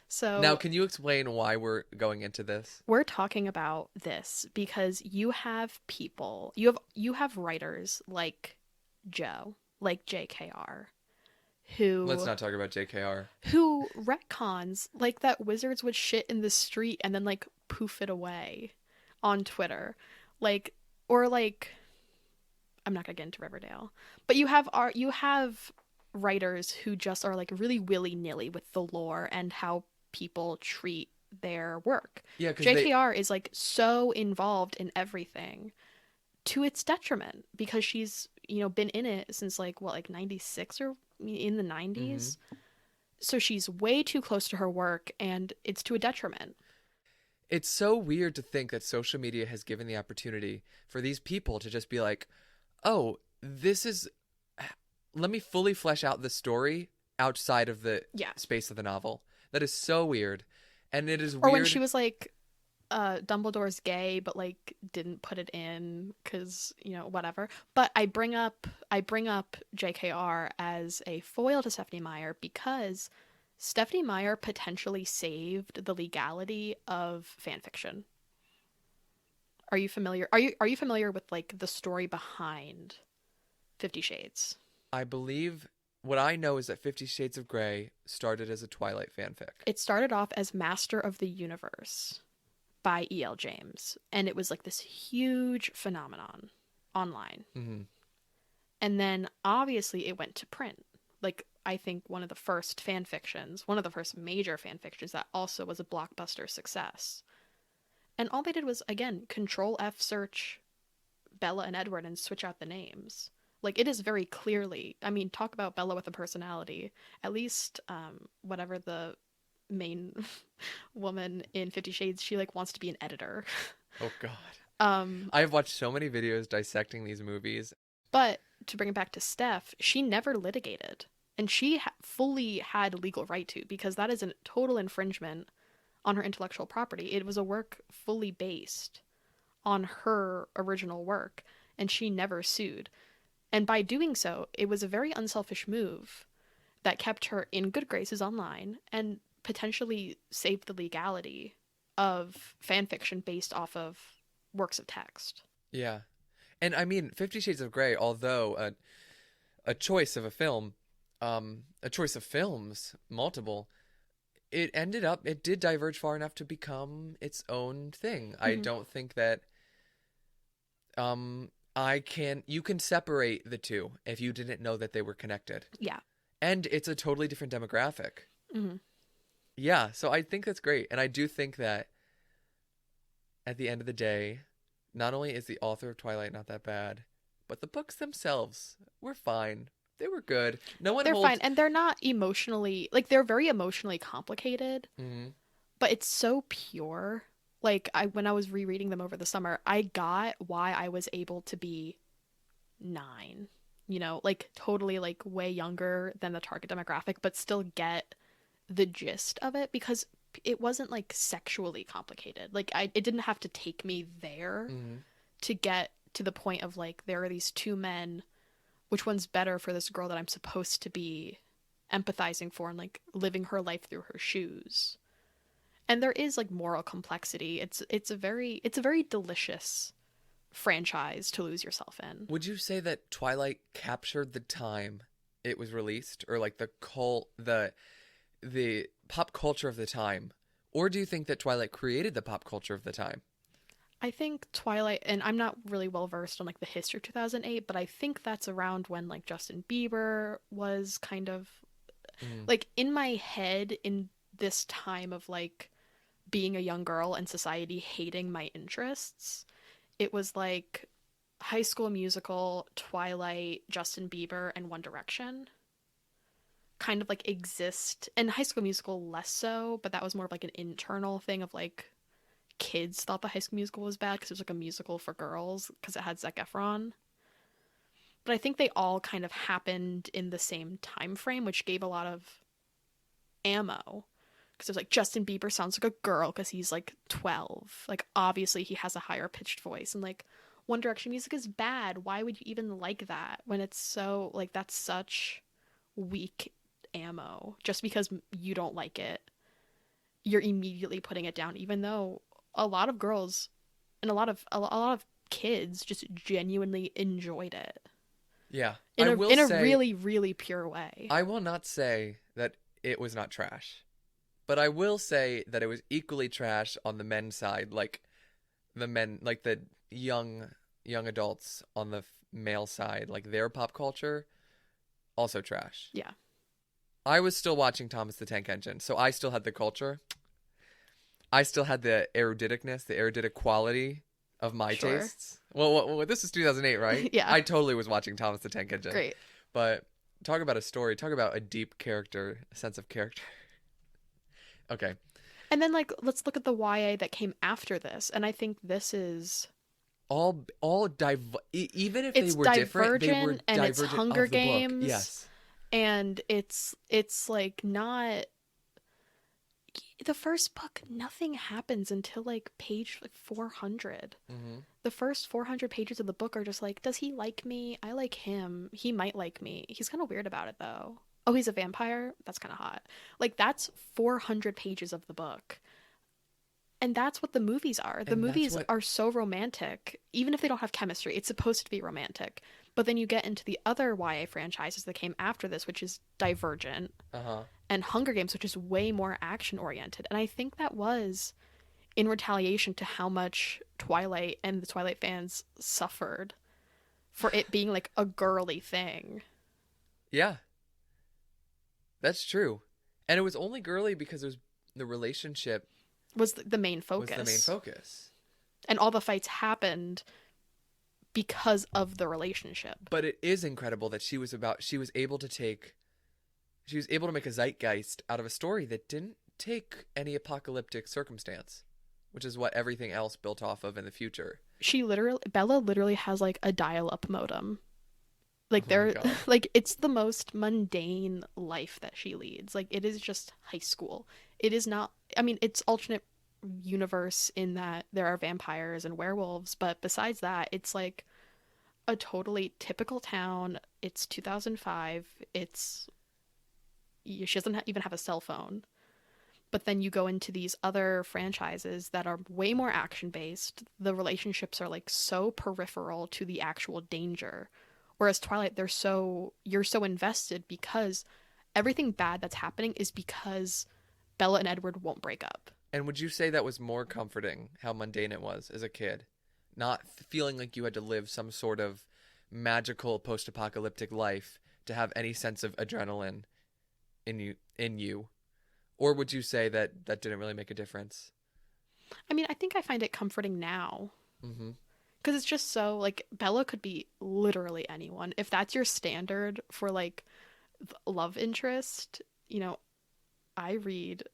So now, can you explain why we're going into this? We're talking about this because you have people, you have writers like Joe, like JKR, who... Let's not talk about JKR. Who retcons, like, that wizards would shit in the street and then, like, poof it away on Twitter. Like, or, like... I'm not gonna get into Riverdale. But you have writers who just are, like, really willy-nilly with the lore and how people treat their work. Yeah, JKR is, like, so involved in everything to its detriment because she's, been in it since, like, 96 or in the 90s. Mm-hmm. So she's way too close to her work and it's to a detriment. It's so weird to think that social media has given the opportunity for these people to just be like, oh, let me fully flesh out the story outside of the space of the novel. That is so weird. And it is weird. Or when she was like, Dumbledore's gay, but, like, didn't put it in because, whatever. But I bring up JKR as a foil to Stephenie Meyer because Stephenie Meyer potentially saved the legality of fanfiction. Are you familiar? Are you familiar with, like, the story behind 50 Shades? I believe what I know is that 50 Shades of Grey started as a Twilight fanfic. It started off as Master of the Universe by E.L. James, and it was, like, this huge phenomenon online. Mm-hmm. And then obviously it went to print. Like, I think one of the first major fanfictions that also was a blockbuster success. And all they did was, again, Control F search Bella and Edward and switch out the names. Like, it is very clearly, I mean, talk about Bella with a personality. At least, whatever the main woman in 50 Shades, she, like, wants to be an editor. Oh, God. I have watched so many videos dissecting these movies. But to bring it back to Steph, she never litigated. And she fully had legal right to, because that is a total infringement on her intellectual property. It was a work fully based on her original work, and she never sued. And by doing so, it was a very unselfish move that kept her in good graces online and potentially saved the legality of fanfiction based off of works of text. Yeah. And I mean, 50 Shades of Grey, although a choice of a film, a choice of films, multiple, it did diverge far enough to become its own thing. Mm-hmm. I don't think that you can separate the two if you didn't know that they were connected. Yeah. And it's a totally different demographic. Mm-hmm. Yeah, so I think that's great. And I do think that at the end of the day, not only is the author of Twilight not that bad, but the books themselves were fine. They were good. They're fine. And they're not emotionally, like, they're very emotionally complicated, mm-hmm. but it's so pure. Like, when I was rereading them over the summer, I got why I was able to be 9, like, totally, like, way younger than the target demographic, but still get the gist of it, because it wasn't, like, sexually complicated. Like, it didn't have to take me there mm-hmm. to get to the point of, like, there are these two men, which one's better for this girl that I'm supposed to be empathizing for and, like, living her life through her shoes. And there is, like, moral complexity. It's a very delicious franchise to lose yourself in. Would you say that Twilight captured the time it was released, or, like, the pop culture of the time? Or do you think that Twilight created the pop culture of the time? I think Twilight, and I'm not really well versed on like the history of 2008, but I think that's around when like Justin Bieber was kind of like in my head in this time of like being a young girl and society hating my interests. It was like High School Musical, Twilight, Justin Bieber, and One Direction kind of like exist. And High School Musical less so, but that was more of like an internal thing of like kids thought the High School Musical was bad because it was like a musical for girls because it had Zac Efron. But I think they all kind of happened in the same time frame, which gave a lot of ammo. Because it was like Justin Bieber sounds like a girl because he's like 12. Like obviously he has a higher pitched voice, and like One Direction music is bad. Why would you even like that when it's so like that's such weak ammo? Just because you don't like it, you're immediately putting it down, even though a lot of girls and a lot of kids just genuinely enjoyed it. Yeah. In a really, really pure way. I will not say that it was not trash, but I will say that it was equally trash on the men's side, like the men, like the young adults on the male side, like their pop culture, also trash. Yeah. I was still watching Thomas the Tank Engine, so I still had the culture. I still had the eruditicness, the eruditic quality of my tastes. Well, this is 2008, right? Yeah. I totally was watching Thomas the Tank Engine. Great. But talk about a story. Talk about a deep character, a sense of character. Okay. And then, like, let's look at the YA that came after this. And I think this is... even if it's they were different, they were and divergent it's Hunger of the Games. book. Yes. And it's like not... The first book, nothing happens until like page like 400. Mm-hmm. The first 400 pages of the book are just like, does he like me? I like him. He might like me. He's kind of weird about it though. Oh, he's a vampire? That's kind of hot. Like that's 400 pages of the book. And that's what the movies are. The movies are so romantic. Even if they don't have chemistry, it's supposed to be romantic. But then you get into the other YA franchises that came after this, which is Divergent. And Hunger Games, which is way more action-oriented. And I think that was in retaliation to how much Twilight and the Twilight fans suffered for it being like a girly thing. Yeah. That's true. And it was only girly because it was the relationship was the main focus. And all the fights happened because of the relationship. But it is incredible that she was able to make a zeitgeist out of a story that didn't take any apocalyptic circumstance, which is what everything else built off of in the future. Bella literally has like a dial-up modem. Like it's the most mundane life that she leads. Like it is just high school. It is not, I mean, it's alternate universe in that there are vampires and werewolves, but besides that, it's like a totally typical town. It's 2005. She doesn't even have a cell phone. But then you go into these other franchises that are way more action-based. The relationships are like so peripheral to the actual danger. Whereas Twilight, you're so invested because everything bad that's happening is because Bella and Edward won't break up. And would you say that was more comforting, how mundane it was as a kid? Not feeling like you had to live some sort of magical post-apocalyptic life to have any sense of adrenaline in you? Or would you say that didn't really make a difference? I mean, I think I find it comforting now. Mm-hmm. Because it's just so, like, Bella could be literally anyone. If that's your standard for, like, love interest, you know, I read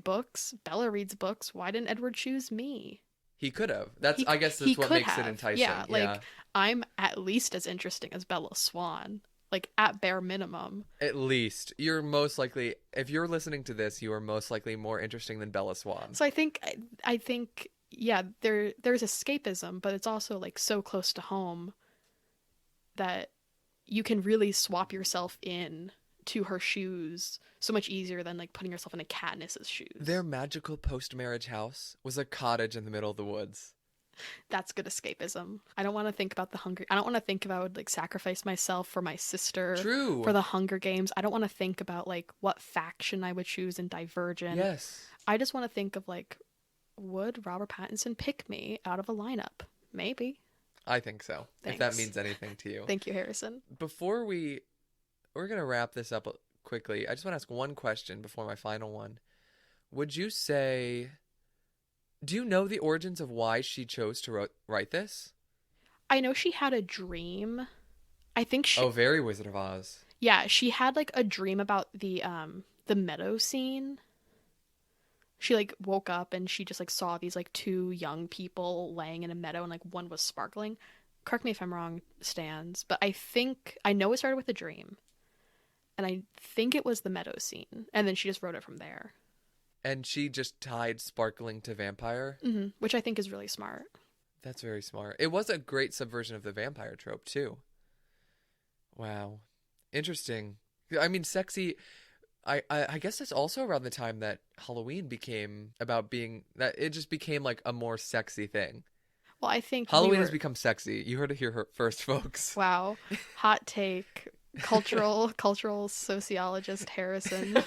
books. Bella reads books. Why didn't Edward choose me? He could have. I guess that's what makes it enticing. Yeah, like, I'm at least as interesting as Bella Swan. Like, at bare minimum. At least. You're most likely, if you're listening to this, you are most likely more interesting than Bella Swan. So I think yeah, there's escapism, but it's also like so close to home that you can really swap yourself in to her shoes so much easier than like putting yourself in a Katniss's shoes. Their magical post-marriage house was a cottage in the middle of the woods. That's good escapism. I don't want to think about I don't want to think if I would like sacrifice myself for my sister. True. For the Hunger Games. I don't want to think about like what faction I would choose in Divergent. Yes. I just want to think of like would Robert Pattinson pick me out of a lineup? Maybe. I think so. Thanks. If that means anything to you. Thank you, Harrison. Before we're going to wrap this up quickly, I just want to ask one question before my final one. Would you say, do you know the origins of why she chose to write this? I know she had a dream. I think she... Oh, very Wizard of Oz. Yeah, she had like a dream about the meadow scene. She like woke up and she just like saw these like two young people laying in a meadow and like one was sparkling. Correct me if I'm wrong, Stans, but I know it started with a dream. And I think it was the meadow scene. And then she just wrote it from there. And she just tied sparkling to vampire? Mm-hmm, which I think is really smart. That's very smart. It was a great subversion of the vampire trope, too. Wow. Interesting. I mean, sexy... I guess that's also around the time that Halloween became about being... that it just became, like, a more sexy thing. Well, I think Halloween has become sexy. You heard it here first, folks. Wow. Hot take. Cultural sociologist Harrison.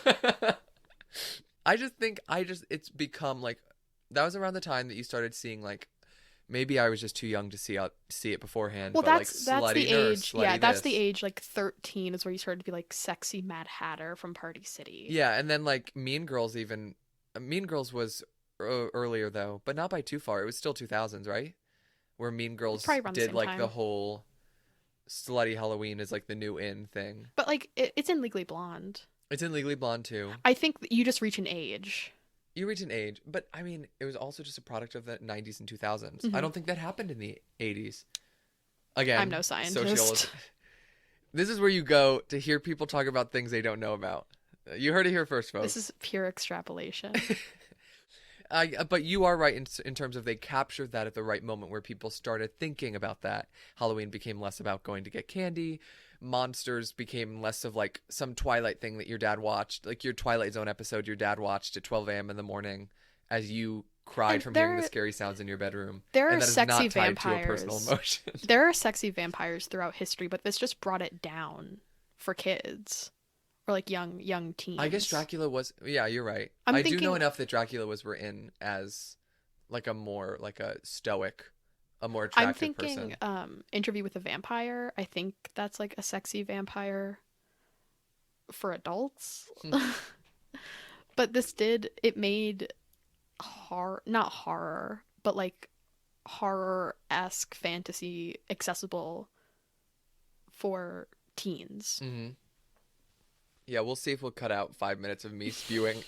I just think it's become like that was around the time that you started seeing like maybe I was just too young to see it beforehand. Well, but that's like, the nurse, age. Yeah, that's this. the age. Like 13 is where you started to be like sexy Mad Hatter from Party City. Yeah, and then like Mean Girls even. Mean Girls was earlier though, but not by too far. It was still 2000s, right? Where Mean Girls did like time. The whole slutty Halloween is like the new in thing. But like it's in Legally Blonde. It's in Legally Blonde too. I think you just reach an age. You reach an age, but I mean, it was also just a product of the 90s and 2000s. Mm-hmm. I don't think that happened in the 80s. Again, I'm no scientist. This is where you go to hear people talk about things they don't know about. You heard it here first, folks. This is pure extrapolation. But you are right in terms of they captured that at the right moment where people started thinking about that. Halloween became less about going to get candy. Monsters became less of like some Twilight thing that your dad watched, like your Twilight Zone episode your dad watched at 12 a.m. in the morning as you cried from hearing the scary sounds in your bedroom. There and are that is sexy not tied vampires. To a personal emotion. There are sexy vampires throughout history, but this just brought it down for kids or like young teens. I guess Dracula was. Yeah, you're right. I do know enough that Dracula was written as like a more like a stoic. A more attractive person. I'm thinking Interview with a Vampire. I think that's like a sexy vampire for adults. But it made not horror, but like horror-esque fantasy accessible for teens. Mm-hmm. Yeah, we'll see if we'll cut out 5 minutes of me spewing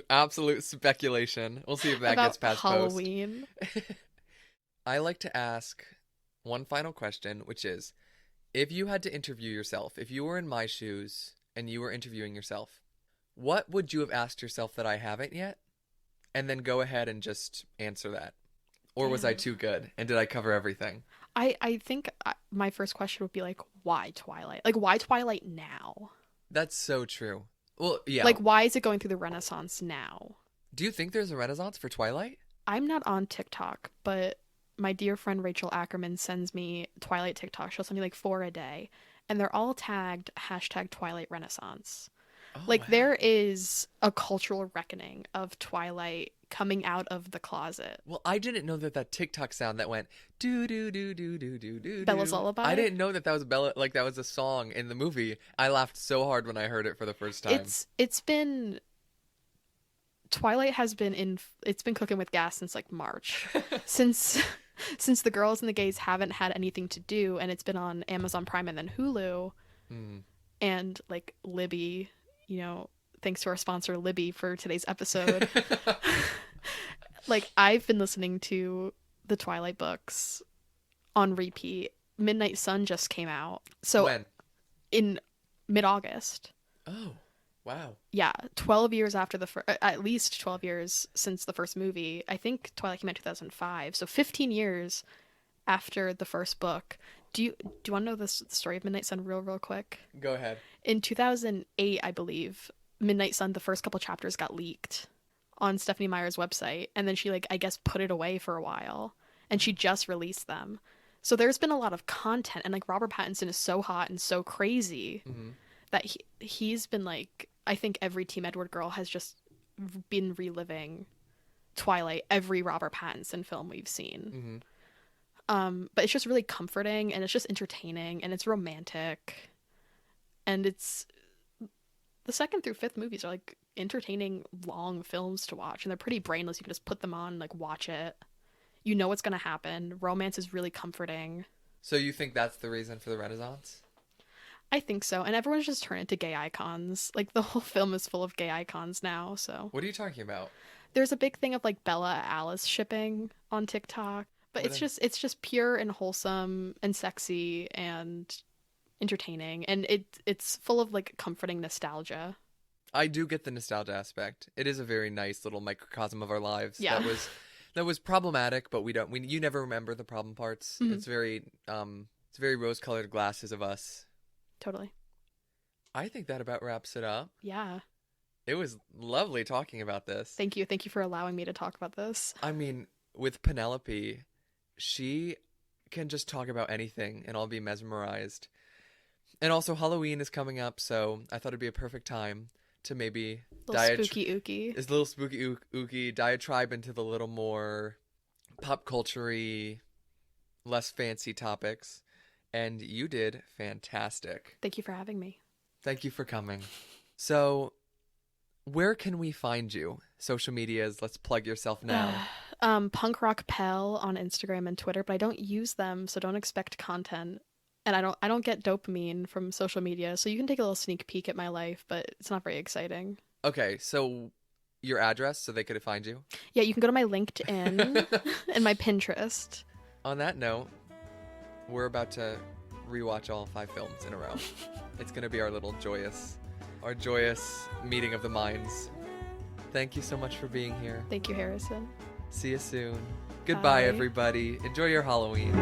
absolute speculation. We'll see if that gets past Halloween. Post. I like to ask one final question, which is, if you had to interview yourself, if you were in my shoes and you were interviewing yourself, what would you have asked yourself that I haven't yet? And then go ahead and just answer that. Or was I too good? And did I cover everything? I think my first question would be like, why Twilight? Like, why Twilight now? That's so true. Well, yeah. Like, why is it going through the Renaissance now? Do you think there's a Renaissance for Twilight? I'm not on TikTok, but my dear friend Rachel Ackerman sends me Twilight TikTok. She'll send me like 4 a day. And they're all tagged #Twilight Renaissance. Oh, like, wow. There is a cultural reckoning of Twilight coming out of the closet. Well, I didn't know that TikTok sound that went do do do do do do do. Bella's Lullaby. I didn't know that was Bella. Like that was a song in the movie. I laughed so hard when I heard it for the first time. It's been Twilight has been it's been cooking with gas since like March, since the girls and the gays haven't had anything to do, and it's been on Amazon Prime and then Hulu, and like Libby, thanks to our sponsor Libby for today's episode. Like, I've been listening to the Twilight books on repeat. Midnight Sun just came out. So when? In mid-August. Oh, wow. Yeah, 12 years after at least 12 years since the first movie. I think Twilight came out in 2005. So 15 years after the first book. Do you want to know the story of Midnight Sun real quick? Go ahead. In 2008, I believe, Midnight Sun, the first couple chapters got leaked on Stephenie Meyer's website, and then she I guess put it away for a while, and she just released them. So there's been a lot of content, and like Robert Pattinson is so hot and so crazy that he's been like, I think every Team Edward girl has just been reliving Twilight, every Robert Pattinson film we've seen. But it's just really comforting, and it's just entertaining, and it's romantic, and it's the second through fifth movies are like entertaining long films to watch, and they're pretty brainless. You can just put them on, like watch it. You know what's gonna happen. Romance is really comforting. So you think that's the reason for the Renaissance? I think so, and everyone's just turned into gay icons. Like the whole film is full of gay icons now. So what are you talking about? there's a big thing of like Bella Alice shipping on TikTok, but it's just pure and wholesome and sexy and entertaining, and it's full of like comforting nostalgia. I do get the nostalgia aspect. It is a very nice little microcosm of our lives. Yeah. That was problematic, but you never remember the problem parts. Mm-hmm. It's very rose-colored glasses of us. Totally. I think that about wraps it up. Yeah. It was lovely talking about this. Thank you for allowing me to talk about this. I mean, with Penelope, she can just talk about anything and I'll be mesmerized. And also Halloween is coming up, so I thought it'd be a perfect time to maybe spooky ooky. It's a little spooky ooky diatribe into the little more pop culture-y, less fancy topics. And you did fantastic. Thank you for having me. Thank you for coming. So, where can we find you? Social medias, let's plug yourself now. Punk Rock Pell on Instagram and Twitter, but I don't use them, so don't expect content. And I don't get dopamine from social media, so you can take a little sneak peek at my life, but it's not very exciting. Okay, so your address so they could find you? Yeah, you can go to my LinkedIn and my Pinterest. On that note, we're about to rewatch all 5 films in a row. It's going to be our joyous meeting of the minds. Thank you so much for being here. Thank you, Harrison. See you soon. Goodbye, Bye. everybody. Enjoy your Halloween.